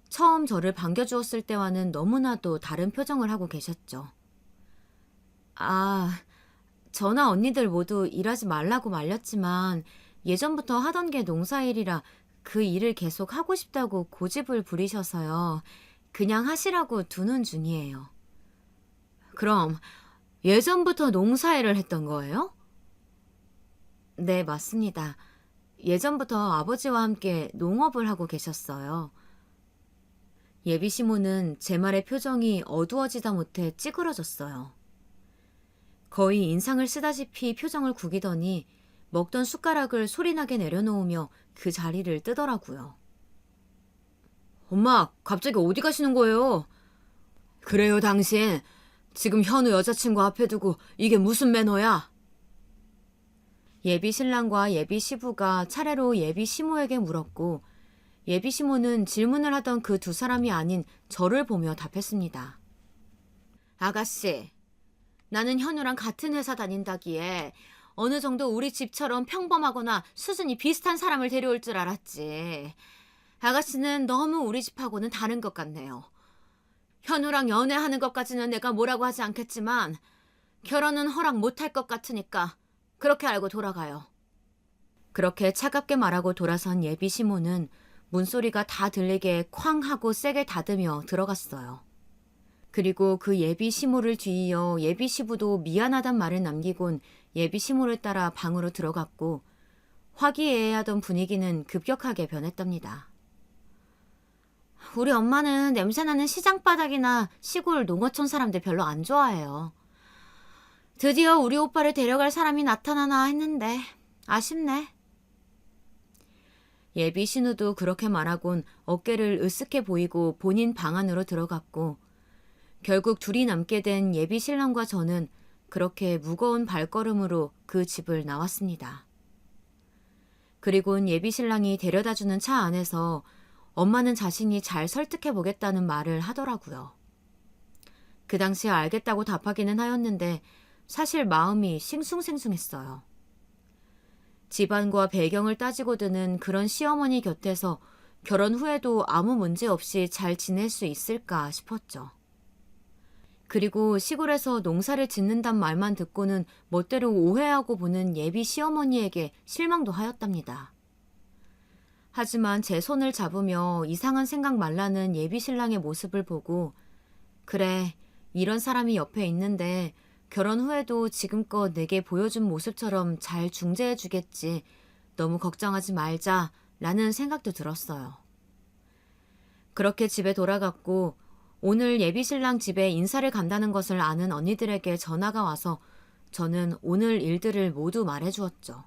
처음 저를 반겨주었을 때와는 너무나도 다른 표정을 하고 계셨죠. 아, 저나 언니들 모두 일하지 말라고 말렸지만 예전부터 하던 게 농사일이라 그 일을 계속 하고 싶다고 고집을 부리셔서요. 그냥 하시라고 두는 중이에요. 그럼 예전부터 농사일을 했던 거예요? 네, 맞습니다. 예전부터 아버지와 함께 농업을 하고 계셨어요. 예비 시모는 제 말의 표정이 어두워지다 못해 찌그러졌어요. 거의 인상을 쓰다시피 표정을 구기더니 먹던 숟가락을 소리나게 내려놓으며 그 자리를 뜨더라고요. 엄마, 갑자기 어디 가시는 거예요? 그래요, 당신. 지금 현우 여자친구 앞에 두고 이게 무슨 매너야? 예비 신랑과 예비 시부가 차례로 예비 시모에게 물었고, 예비 시모는 질문을 하던 그 두 사람이 아닌 저를 보며 답했습니다. 아가씨, 나는 현우랑 같은 회사 다닌다기에 어느 정도 우리 집처럼 평범하거나 수준이 비슷한 사람을 데려올 줄 알았지. 아가씨는 너무 우리 집하고는 다른 것 같네요. 현우랑 연애하는 것까지는 내가 뭐라고 하지 않겠지만 결혼은 허락 못할 것 같으니까 그렇게 알고 돌아가요. 그렇게 차갑게 말하고 돌아선 예비 시모는 문소리가 다 들리게 쾅 하고 세게 닫으며 들어갔어요. 그리고 그 예비 시모를 뒤이어 예비 시부도 미안하단 말을 남기곤 예비 시모를 따라 방으로 들어갔고, 화기애애하던 분위기는 급격하게 변했답니다. 우리 엄마는 냄새나는 시장바닥이나 시골 농어촌 사람들 별로 안 좋아해요. 드디어 우리 오빠를 데려갈 사람이 나타나나 했는데 아쉽네. 예비 신우도 그렇게 말하곤 어깨를 으쓱해 보이고 본인 방 안으로 들어갔고, 결국 둘이 남게 된 예비 신랑과 저는 그렇게 무거운 발걸음으로 그 집을 나왔습니다. 그리곤 예비 신랑이 데려다주는 차 안에서 엄마는 자신이 잘 설득해 보겠다는 말을 하더라고요. 그 당시에 알겠다고 답하기는 하였는데 사실 마음이 싱숭생숭했어요. 집안과 배경을 따지고 드는 그런 시어머니 곁에서 결혼 후에도 아무 문제 없이 잘 지낼 수 있을까 싶었죠. 그리고 시골에서 농사를 짓는단 말만 듣고는 멋대로 오해하고 보는 예비 시어머니에게 실망도 하였답니다. 하지만 제 손을 잡으며 이상한 생각 말라는 예비 신랑의 모습을 보고, 그래, 이런 사람이 옆에 있는데 결혼 후에도 지금껏 내게 보여준 모습처럼 잘 중재해주겠지. 너무 걱정하지 말자 라는 생각도 들었어요. 그렇게 집에 돌아갔고, 오늘 예비 신랑 집에 인사를 간다는 것을 아는 언니들에게 전화가 와서 저는 오늘 일들을 모두 말해주었죠.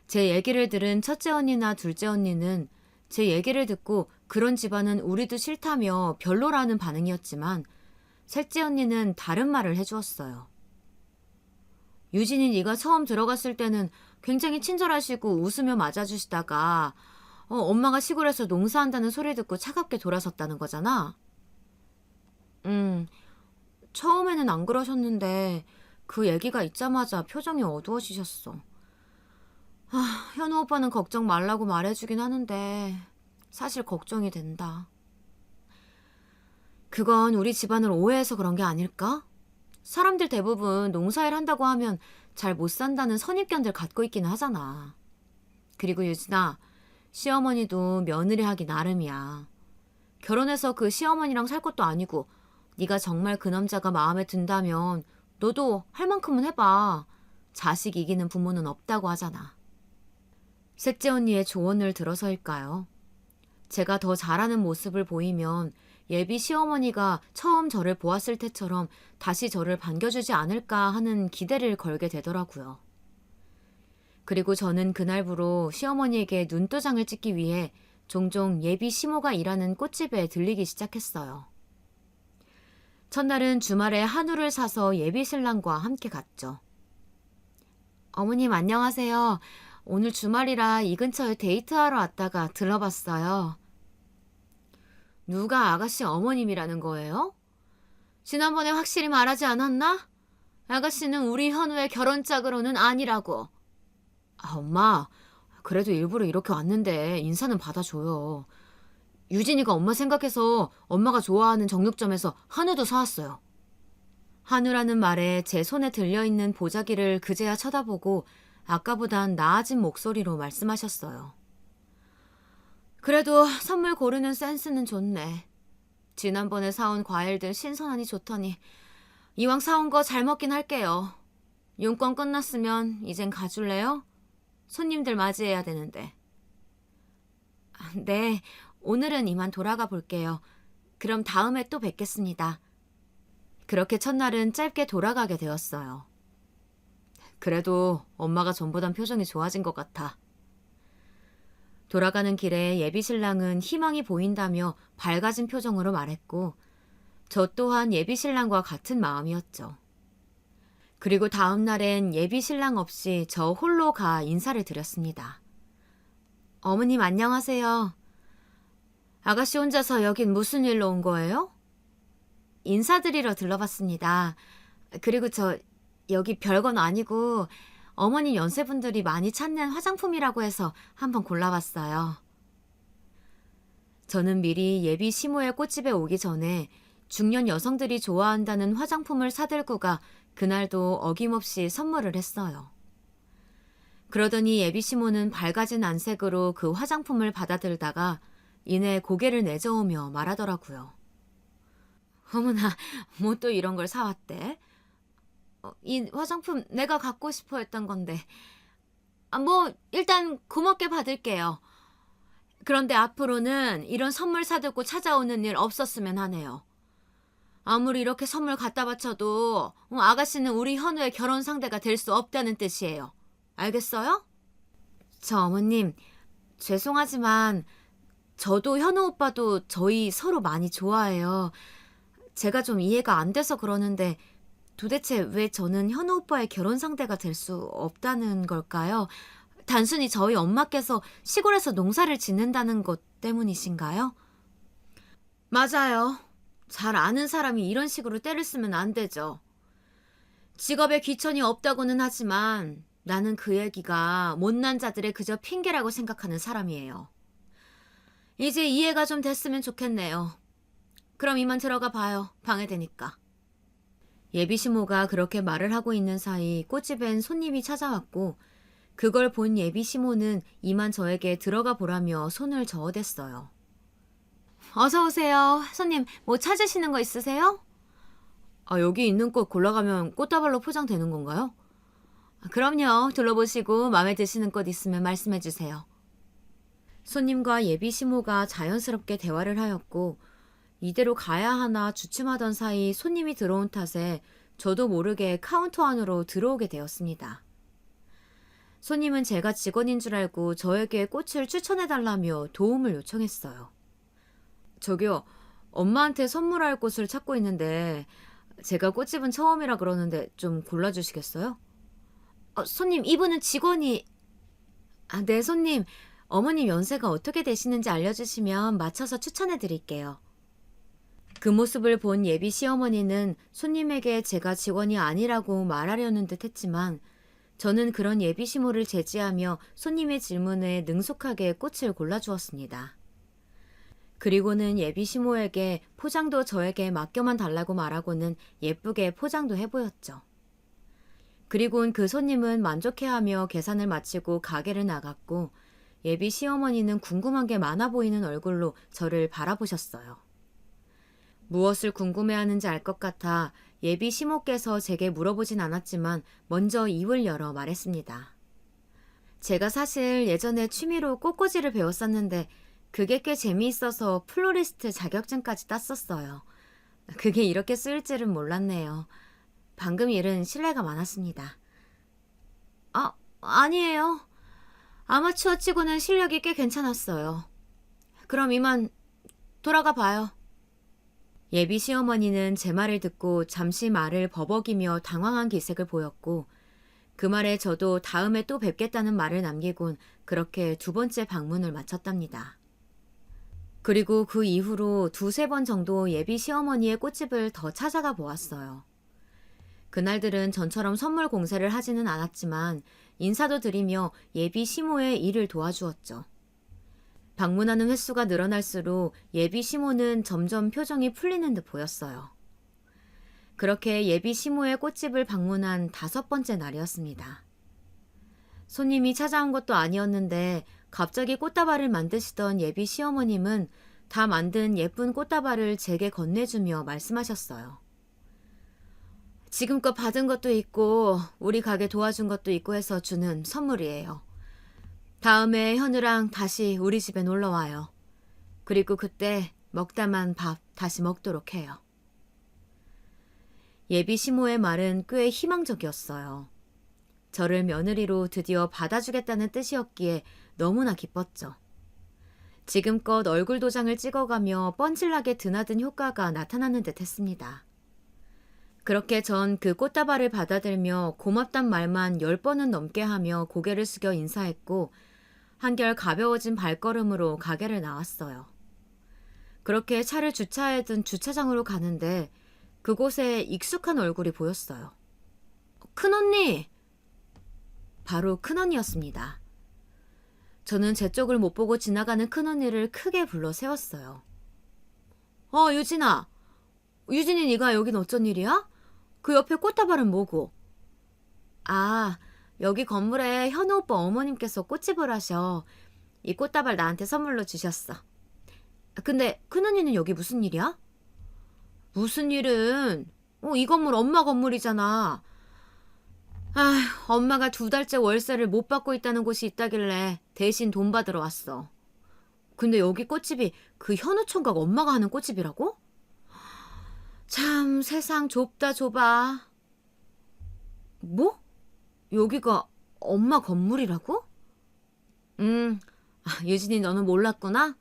제 얘기를 들은 첫째 언니나 둘째 언니는 제 얘기를 듣고 그런 집안은 우리도 싫다며 별로라는 반응이었지만, 셋째 언니는 다른 말을 해주었어요. 유진이 네가 처음 들어갔을 때는 굉장히 친절하시고 웃으며 맞아주시다가 엄마가 시골에서 농사한다는 소리 듣고 차갑게 돌아섰다는 거잖아. 처음에는 안 그러셨는데 그 얘기가 있자마자 표정이 어두워지셨어. 현우 오빠는 걱정 말라고 말해주긴 하는데 사실 걱정이 된다. 그건 우리 집안을 오해해서 그런 게 아닐까? 사람들 대부분 농사일 한다고 하면 잘 못 산다는 선입견들 갖고 있기는 하잖아. 그리고 유진아, 시어머니도 며느리 하기 나름이야. 결혼해서 그 시어머니랑 살 것도 아니고 네가 정말 그 남자가 마음에 든다면 너도 할 만큼은 해봐. 자식 이기는 부모는 없다고 하잖아. 셋째 언니의 조언을 들어서일까요? 제가 더 잘하는 모습을 보이면 예비 시어머니가 처음 저를 보았을 때처럼 다시 저를 반겨주지 않을까 하는 기대를 걸게 되더라고요. 그리고 저는 그날부로 시어머니에게 눈도장을 찍기 위해 종종 예비 시모가 일하는 꽃집에 들리기 시작했어요. 첫날은 주말에 한우를 사서 예비 신랑과 함께 갔죠. 어머님 안녕하세요. 오늘 주말이라 이 근처에 데이트하러 왔다가 들러봤어요. 누가 아가씨 어머님이라는 거예요? 지난번에 확실히 말하지 않았나? 아가씨는 우리 현우의 결혼 짝으로는 아니라고. 엄마, 그래도 일부러 이렇게 왔는데 인사는 받아줘요. 유진이가 엄마 생각해서 엄마가 좋아하는 정육점에서 한우도 사왔어요. 한우라는 말에 제 손에 들려있는 보자기를 그제야 쳐다보고 아까보단 나아진 목소리로 말씀하셨어요. 그래도 선물 고르는 센스는 좋네. 지난번에 사온 과일들 신선하니 좋더니 이왕 사온 거 잘 먹긴 할게요. 용건 끝났으면 이젠 가줄래요? 손님들 맞이해야 되는데. 네, 오늘은 이만 돌아가 볼게요. 그럼 다음에 또 뵙겠습니다. 그렇게 첫날은 짧게 돌아가게 되었어요. 그래도 엄마가 전보단 표정이 좋아진 것 같아. 돌아가는 길에 예비 신랑은 희망이 보인다며 밝아진 표정으로 말했고 저 또한 예비 신랑과 같은 마음이었죠. 그리고 다음 날엔 예비 신랑 없이 저 홀로 가 인사를 드렸습니다. 어머님 안녕하세요. 아가씨 혼자서 여긴 무슨 일로 온 거예요? 인사드리러 들러봤습니다. 그리고 저 여기 별건 아니고 어머님 연세분들이 많이 찾는 화장품이라고 해서 한번 골라봤어요. 저는 미리 예비 시모의 꽃집에 오기 전에 중년 여성들이 좋아한다는 화장품을 사들고 가 그날도 어김없이 선물을 했어요. 그러더니 예비 시모는 밝아진 안색으로 그 화장품을 받아들다가 이내 고개를 내저으며 말하더라고요. 어머나, 뭐 또 이런 걸 사왔대? 이 화장품 내가 갖고 싶어 했던 건데. 뭐 일단 고맙게 받을게요. 그런데 앞으로는 이런 선물 사들고 찾아오는 일 없었으면 하네요. 아무리 이렇게 선물 갖다 바쳐도 아가씨는 우리 현우의 결혼 상대가 될 수 없다는 뜻이에요. 알겠어요? 저 어머님, 죄송하지만 저도 현우 오빠도 저희 서로 많이 좋아해요. 제가 좀 이해가 안 돼서 그러는데 도대체 왜 저는 현우 오빠의 결혼 상대가 될 수 없다는 걸까요? 단순히 저희 엄마께서 시골에서 농사를 짓는다는 것 때문이신가요? 맞아요. 잘 아는 사람이 이런 식으로 때를 쓰면 안 되죠. 직업에 귀천이 없다고는 하지만 나는 그 얘기가 못난 자들의 그저 핑계라고 생각하는 사람이에요. 이제 이해가 좀 됐으면 좋겠네요. 그럼 이만 들어가 봐요. 방해되니까. 예비 시모가 그렇게 말을 하고 있는 사이 꽃집엔 손님이 찾아왔고 그걸 본 예비 시모는 이만 저에게 들어가 보라며 손을 저어댔어요. 어서 오세요. 손님 뭐 찾으시는 거 있으세요? 여기 있는 꽃 골라가면 꽃다발로 포장되는 건가요? 그럼요. 둘러보시고 마음에 드시는 꽃 있으면 말씀해 주세요. 손님과 예비 시모가 자연스럽게 대화를 하였고 이대로 가야 하나 주춤하던 사이 손님이 들어온 탓에 저도 모르게 카운터 안으로 들어오게 되었습니다. 손님은 제가 직원인 줄 알고 저에게 꽃을 추천해달라며 도움을 요청했어요. 저기요, 엄마한테 선물할 꽃을 찾고 있는데 제가 꽃집은 처음이라 그러는데 좀 골라주시겠어요? 손님, 이분은 직원이... 네, 손님. 어머님 연세가 어떻게 되시는지 알려주시면 맞춰서 추천해드릴게요. 그 모습을 본 예비 시어머니는 손님에게 제가 직원이 아니라고 말하려는 듯 했지만 저는 그런 예비 시모를 제지하며 손님의 질문에 능숙하게 꽃을 골라주었습니다. 그리고는 예비 시모에게 포장도 저에게 맡겨만 달라고 말하고는 예쁘게 포장도 해보였죠. 그리고는 그 손님은 만족해하며 계산을 마치고 가게를 나갔고 예비 시어머니는 궁금한 게 많아 보이는 얼굴로 저를 바라보셨어요. 무엇을 궁금해하는지 알 것 같아 예비 시모께서 제게 물어보진 않았지만 먼저 입을 열어 말했습니다. 제가 사실 예전에 취미로 꽃꽂이를 배웠었는데 그게 꽤 재미있어서 플로리스트 자격증까지 땄었어요. 그게 이렇게 쓰일 줄은 몰랐네요. 방금 일은 실례가 많았습니다. 아니에요. 아마추어 치고는 실력이 꽤 괜찮았어요. 그럼 이만 돌아가 봐요. 예비 시어머니는 제 말을 듣고 잠시 말을 버벅이며 당황한 기색을 보였고 그 말에 저도 다음에 또 뵙겠다는 말을 남기곤 그렇게 두 번째 방문을 마쳤답니다. 그리고 그 이후로 두세 번 정도 예비 시어머니의 꽃집을 더 찾아가 보았어요. 그날들은 전처럼 선물 공세를 하지는 않았지만 인사도 드리며 예비 시모의 일을 도와주었죠. 방문하는 횟수가 늘어날수록 예비 시모는 점점 표정이 풀리는 듯 보였어요. 그렇게 예비 시모의 꽃집을 방문한 5번째 날이었습니다. 손님이 찾아온 것도 아니었는데 갑자기 꽃다발을 만드시던 예비 시어머님은 다 만든 예쁜 꽃다발을 제게 건네주며 말씀하셨어요. 지금껏 받은 것도 있고 우리 가게 도와준 것도 있고 해서 주는 선물이에요. 다음에 현우랑 다시 우리 집에 놀러 와요. 그리고 그때 먹다만 밥 다시 먹도록 해요. 예비 시모의 말은 꽤 희망적이었어요. 저를 며느리로 드디어 받아주겠다는 뜻이었기에 너무나 기뻤죠. 지금껏 얼굴 도장을 찍어가며 뻔질나게 드나든 효과가 나타나는 듯 했습니다. 그렇게 전 그 꽃다발을 받아들며 고맙단 말만 10번은 넘게 하며 고개를 숙여 인사했고 한결 가벼워진 발걸음으로 가게를 나왔어요. 그렇게 차를 주차해 둔 주차장으로 가는데 그곳에 익숙한 얼굴이 보였어요. 큰언니! 바로 큰언니였습니다. 저는 제 쪽을 못 보고 지나가는 큰언니를 크게 불러 세웠어요. 유진아! 유진이 네가 여긴 어쩐 일이야? 그 옆에 꽃다발은 뭐고? 여기 건물에 현우 오빠 어머님께서 꽃집을 하셔. 이 꽃다발 나한테 선물로 주셨어. 근데 큰언니는 여기 무슨 일이야? 무슨 일은? 이 건물 엄마 건물이잖아. 엄마가 2달째 월세를 못 받고 있다는 곳이 있다길래 대신 돈 받으러 왔어. 근데 여기 꽃집이 그 현우 총각 엄마가 하는 꽃집이라고? 참 세상 좁다 좁아. 뭐? 여기가 엄마 건물이라고? 유진이 너는 몰랐구나?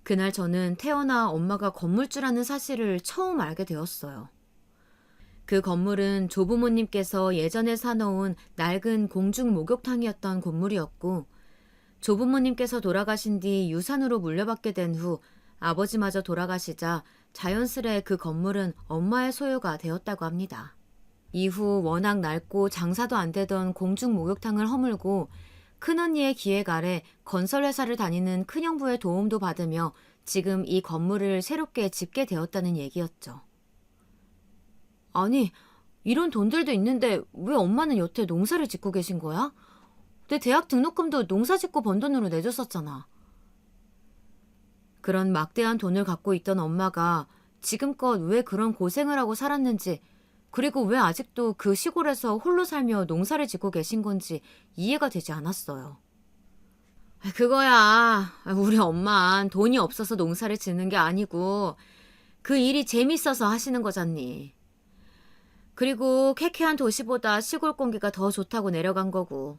그날 저는 태어나 엄마가 건물주라는 사실을 처음 알게 되었어요. 그 건물은 조부모님께서 예전에 사놓은 낡은 공중 목욕탕이었던 건물이었고 조부모님께서 돌아가신 뒤 유산으로 물려받게 된 후 아버지마저 돌아가시자 자연스레 그 건물은 엄마의 소유가 되었다고 합니다. 이후 워낙 낡고 장사도 안 되던 공중 목욕탕을 허물고 큰언니의 기획 아래 건설회사를 다니는 큰형부의 도움도 받으며 지금 이 건물을 새롭게 짓게 되었다는 얘기였죠. 아니, 이런 돈들도 있는데 왜 엄마는 여태 농사를 짓고 계신 거야? 내 대학 등록금도 농사 짓고 번 돈으로 내줬었잖아. 그런 막대한 돈을 갖고 있던 엄마가 지금껏 왜 그런 고생을 하고 살았는지 그리고 왜 아직도 그 시골에서 홀로 살며 농사를 짓고 계신 건지 이해가 되지 않았어요. 그거야. 우리 엄만 돈이 없어서 농사를 짓는 게 아니고 그 일이 재밌어서 하시는 거잖니. 그리고 쾌쾌한 도시보다 시골 공기가 더 좋다고 내려간 거고.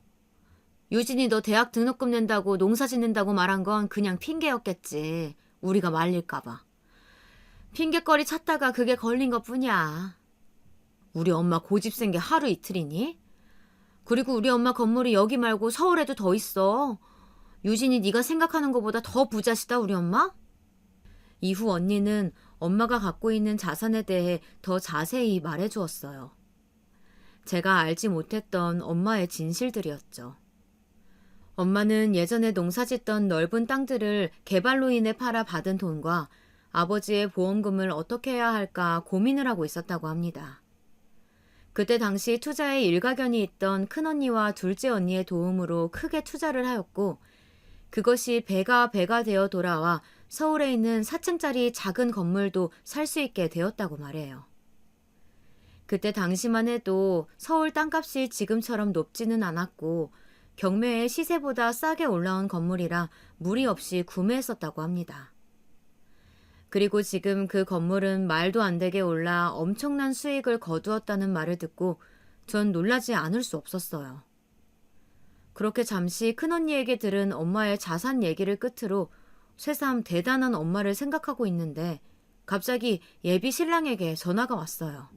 유진이 너 대학 등록금 낸다고 농사 짓는다고 말한 건 그냥 핑계였겠지. 우리가 말릴까 봐. 핑계거리 찾다가 그게 걸린 것뿐이야. 우리 엄마 고집 센 게 하루 이틀이니? 그리고 우리 엄마 건물이 여기 말고 서울에도 더 있어. 유진이 네가 생각하는 것보다 더 부자시다 우리 엄마? 이후 언니는 엄마가 갖고 있는 자산에 대해 더 자세히 말해주었어요. 제가 알지 못했던 엄마의 진실들이었죠. 엄마는 예전에 농사짓던 넓은 땅들을 개발로 인해 팔아 받은 돈과 아버지의 보험금을 어떻게 해야 할까 고민을 하고 있었다고 합니다. 그때 당시 투자에 일가견이 있던 큰언니와 둘째 언니의 도움으로 크게 투자를 하였고 그것이 배가 되어 돌아와 서울에 있는 4층짜리 작은 건물도 살 수 있게 되었다고 말해요. 그때 당시만 해도 서울 땅값이 지금처럼 높지는 않았고 경매에 시세보다 싸게 올라온 건물이라 무리 없이 구매했었다고 합니다. 그리고 지금 그 건물은 말도 안 되게 올라 엄청난 수익을 거두었다는 말을 듣고 전 놀라지 않을 수 없었어요. 그렇게 잠시 큰언니에게 들은 엄마의 자산 얘기를 끝으로 새삼 대단한 엄마를 생각하고 있는데 갑자기 예비 신랑에게 전화가 왔어요.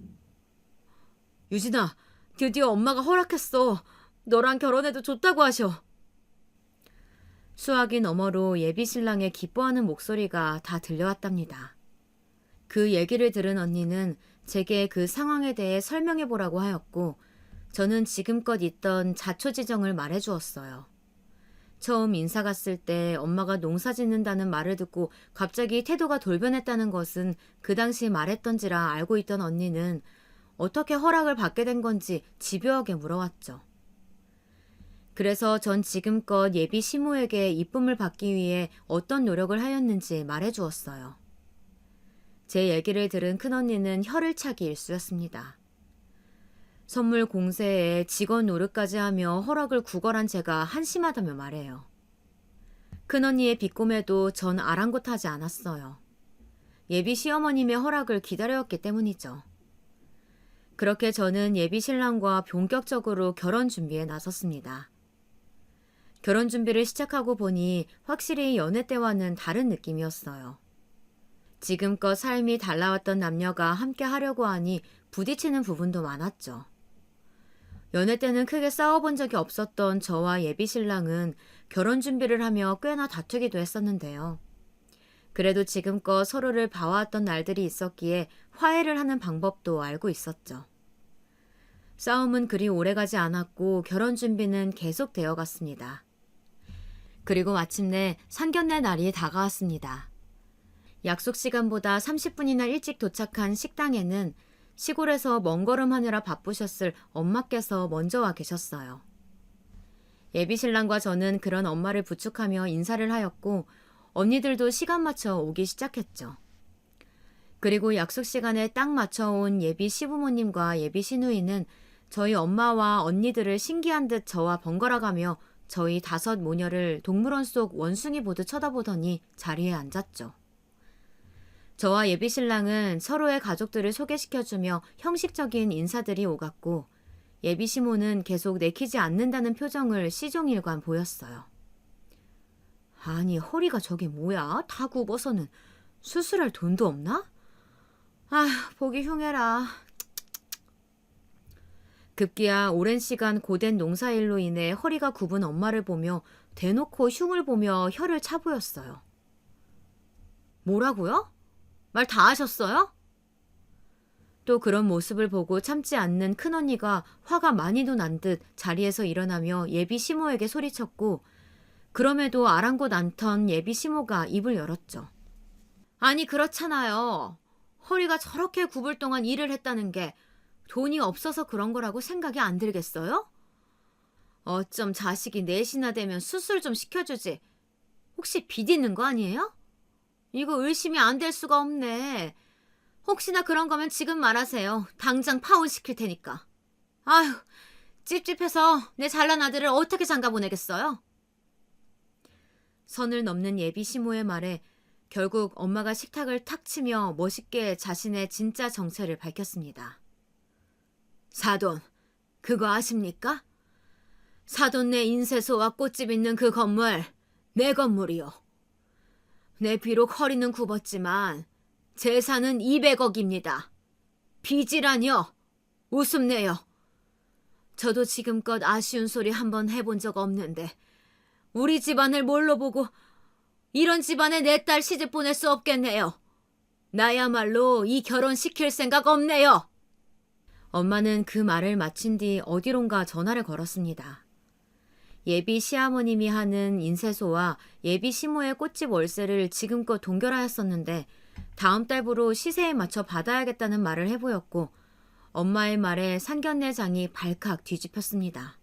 유진아, 드디어 엄마가 허락했어. 너랑 결혼해도 좋다고 하셔. 수화기 너머로 예비 신랑의 기뻐하는 목소리가 다 들려왔답니다. 그 얘기를 들은 언니는 제게 그 상황에 대해 설명해 보라고 하였고 저는 지금껏 있던 자초지정을 말해 주었어요. 처음 인사 갔을 때 엄마가 농사 짓는다는 말을 듣고 갑자기 태도가 돌변했다는 것은 그 당시 말했던지라 알고 있던 언니는 어떻게 허락을 받게 된 건지 집요하게 물어왔죠. 그래서 전 지금껏 예비 시모에게 이쁨을 받기 위해 어떤 노력을 하였는지 말해 주었어요. 제 얘기를 들은 큰언니는 혀를 차기 일쑤였습니다. 선물 공세에 직원 노릇까지 하며 허락을 구걸한 제가 한심하다며 말해요. 큰언니의 비꼼에도 전 아랑곳하지 않았어요. 예비 시어머님의 허락을 기다려왔기 때문이죠. 그렇게 저는 예비 신랑과 본격적으로 결혼 준비에 나섰습니다. 결혼 준비를 시작하고 보니 확실히 연애 때와는 다른 느낌이었어요. 지금껏 삶이 달라왔던 남녀가 함께 하려고 하니 부딪히는 부분도 많았죠. 연애 때는 크게 싸워본 적이 없었던 저와 예비 신랑은 결혼 준비를 하며 꽤나 다투기도 했었는데요. 그래도 지금껏 서로를 봐왔던 날들이 있었기에 화해를 하는 방법도 알고 있었죠. 싸움은 그리 오래가지 않았고 결혼 준비는 계속되어 갔습니다. 그리고 마침내 상견례 날이 다가왔습니다. 약속 시간보다 30분이나 일찍 도착한 식당에는 시골에서 먼걸음하느라 바쁘셨을 엄마께서 먼저 와 계셨어요. 예비 신랑과 저는 그런 엄마를 부축하며 인사를 하였고 언니들도 시간 맞춰 오기 시작했죠. 그리고 약속 시간에 딱 맞춰 온 예비 시부모님과 예비 시누이는 저희 엄마와 언니들을 신기한 듯 저와 번갈아가며 저희 5 모녀를 동물원 속 원숭이 보듯 쳐다보더니 자리에 앉았죠. 저와 예비 신랑은 서로의 가족들을 소개시켜주며 형식적인 인사들이 오갔고 예비 시모는 계속 내키지 않는다는 표정을 시종일관 보였어요. 아니 허리가 저게 뭐야? 다 굽어서는 수술할 돈도 없나? 아휴 보기 흉해라. 급기야 오랜 시간 고된 농사일로 인해 허리가 굽은 엄마를 보며 대놓고 흉을 보며 혀를 차 보였어요. 뭐라고요? 말 다 하셨어요? 또 그런 모습을 보고 참지 않는 큰언니가 화가 많이도 난 듯 자리에서 일어나며 예비 시모에게 소리쳤고 그럼에도 아랑곳 않던 예비 시모가 입을 열었죠. 아니 그렇잖아요. 허리가 저렇게 굽을 동안 일을 했다는 게 돈이 없어서 그런 거라고 생각이 안 들겠어요? 어쩜 자식이 넷이나 되면 수술 좀 시켜주지. 혹시 빚 있는 거 아니에요? 이거 의심이 안 될 수가 없네. 혹시나 그런 거면 지금 말하세요. 당장 파혼시킬 테니까. 아휴, 찝찝해서 내 잘난 아들을 어떻게 장가 보내겠어요? 선을 넘는 예비 시모의 말에 결국 엄마가 식탁을 탁 치며 멋있게 자신의 진짜 정체를 밝혔습니다. 사돈, 그거 아십니까? 사돈 내 인쇄소와 꽃집 있는 그 건물, 내 건물이요. 내 비록 허리는 굽었지만 재산은 200억입니다. 빚이라뇨. 웃음내요. 저도 지금껏 아쉬운 소리 한번 해본 적 없는데 우리 집안을 뭘로 보고 이런 집안에 내 딸 시집 보낼 수 없겠네요. 나야말로 이 결혼 시킬 생각 없네요. 엄마는 그 말을 마친 뒤 어디론가 전화를 걸었습니다. 예비 시아버님이 하는 인쇄소와 예비 시모의 꽃집 월세를 지금껏 동결하였었는데 다음 달부로 시세에 맞춰 받아야겠다는 말을 해보였고 엄마의 말에 상견례장이 발칵 뒤집혔습니다.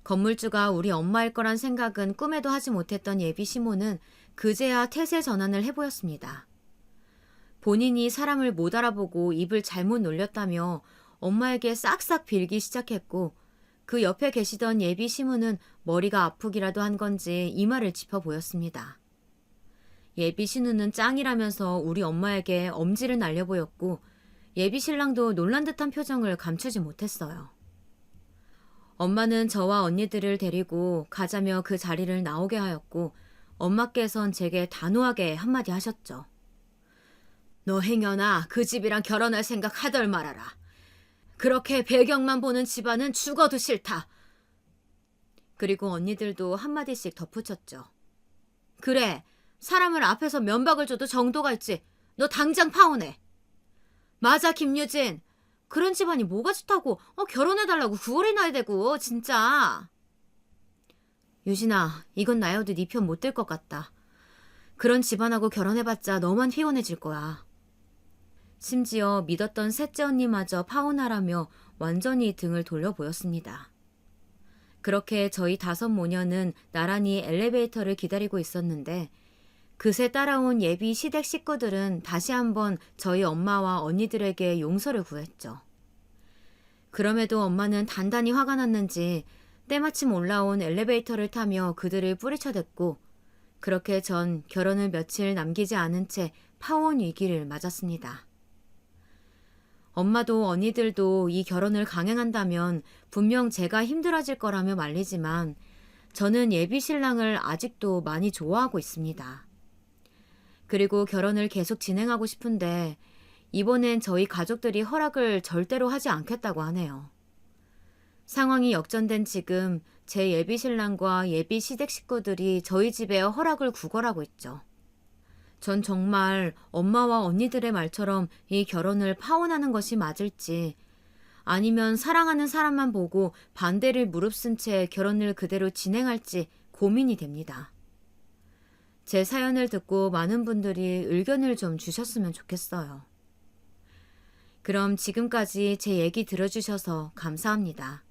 건물주가 우리 엄마일 거란 생각은 꿈에도 하지 못했던 예비 시모는 그제야 태세 전환을 해보였습니다. 본인이 사람을 못 알아보고 입을 잘못 놀렸다며 엄마에게 싹싹 빌기 시작했고, 그 옆에 계시던 예비 시무는 머리가 아프기라도 한 건지 이마를 짚어 보였습니다. 예비 신우는 짱이라면서 우리 엄마에게 엄지를 날려보였고, 예비 신랑도 놀란 듯한 표정을 감추지 못했어요. 엄마는 저와 언니들을 데리고 가자며 그 자리를 나오게 하였고, 엄마께선 제게 단호하게 한마디 하셨죠. 너 행여나 그 집이랑 결혼할 생각 하덜 말아라. 그렇게 배경만 보는 집안은 죽어도 싫다. 그리고 언니들도 한마디씩 덧붙였죠. 그래, 사람을 앞에서 면박을 줘도 정도가 있지. 너 당장 파혼해. 맞아, 김유진. 그런 집안이 뭐가 좋다고 결혼해달라고 구걸이나 해야 되고 진짜. 유진아, 이건 나여도 네 편 못 들 것 같다. 그런 집안하고 결혼해봤자 너만 피곤해질 거야. 심지어 믿었던 셋째 언니마저 파혼하라며 완전히 등을 돌려 보였습니다. 그렇게 저희 5 모녀는 나란히 엘리베이터를 기다리고 있었는데, 그새 따라온 예비 시댁 식구들은 다시 한번 저희 엄마와 언니들에게 용서를 구했죠. 그럼에도 엄마는 단단히 화가 났는지 때마침 올라온 엘리베이터를 타며 그들을 뿌리쳐댔고, 그렇게 전 결혼을 며칠 남기지 않은 채 파혼 위기를 맞았습니다. 엄마도 언니들도 이 결혼을 강행한다면 분명 제가 힘들어질 거라며 말리지만, 저는 예비 신랑을 아직도 많이 좋아하고 있습니다. 그리고 결혼을 계속 진행하고 싶은데 이번엔 저희 가족들이 허락을 절대로 하지 않겠다고 하네요. 상황이 역전된 지금 제 예비 신랑과 예비 시댁 식구들이 저희 집에 허락을 구걸하고 있죠. 전 정말 엄마와 언니들의 말처럼 이 결혼을 파혼하는 것이 맞을지, 아니면 사랑하는 사람만 보고 반대를 무릅쓴 채 결혼을 그대로 진행할지 고민이 됩니다. 제 사연을 듣고 많은 분들이 의견을 좀 주셨으면 좋겠어요. 그럼 지금까지 제 얘기 들어주셔서 감사합니다.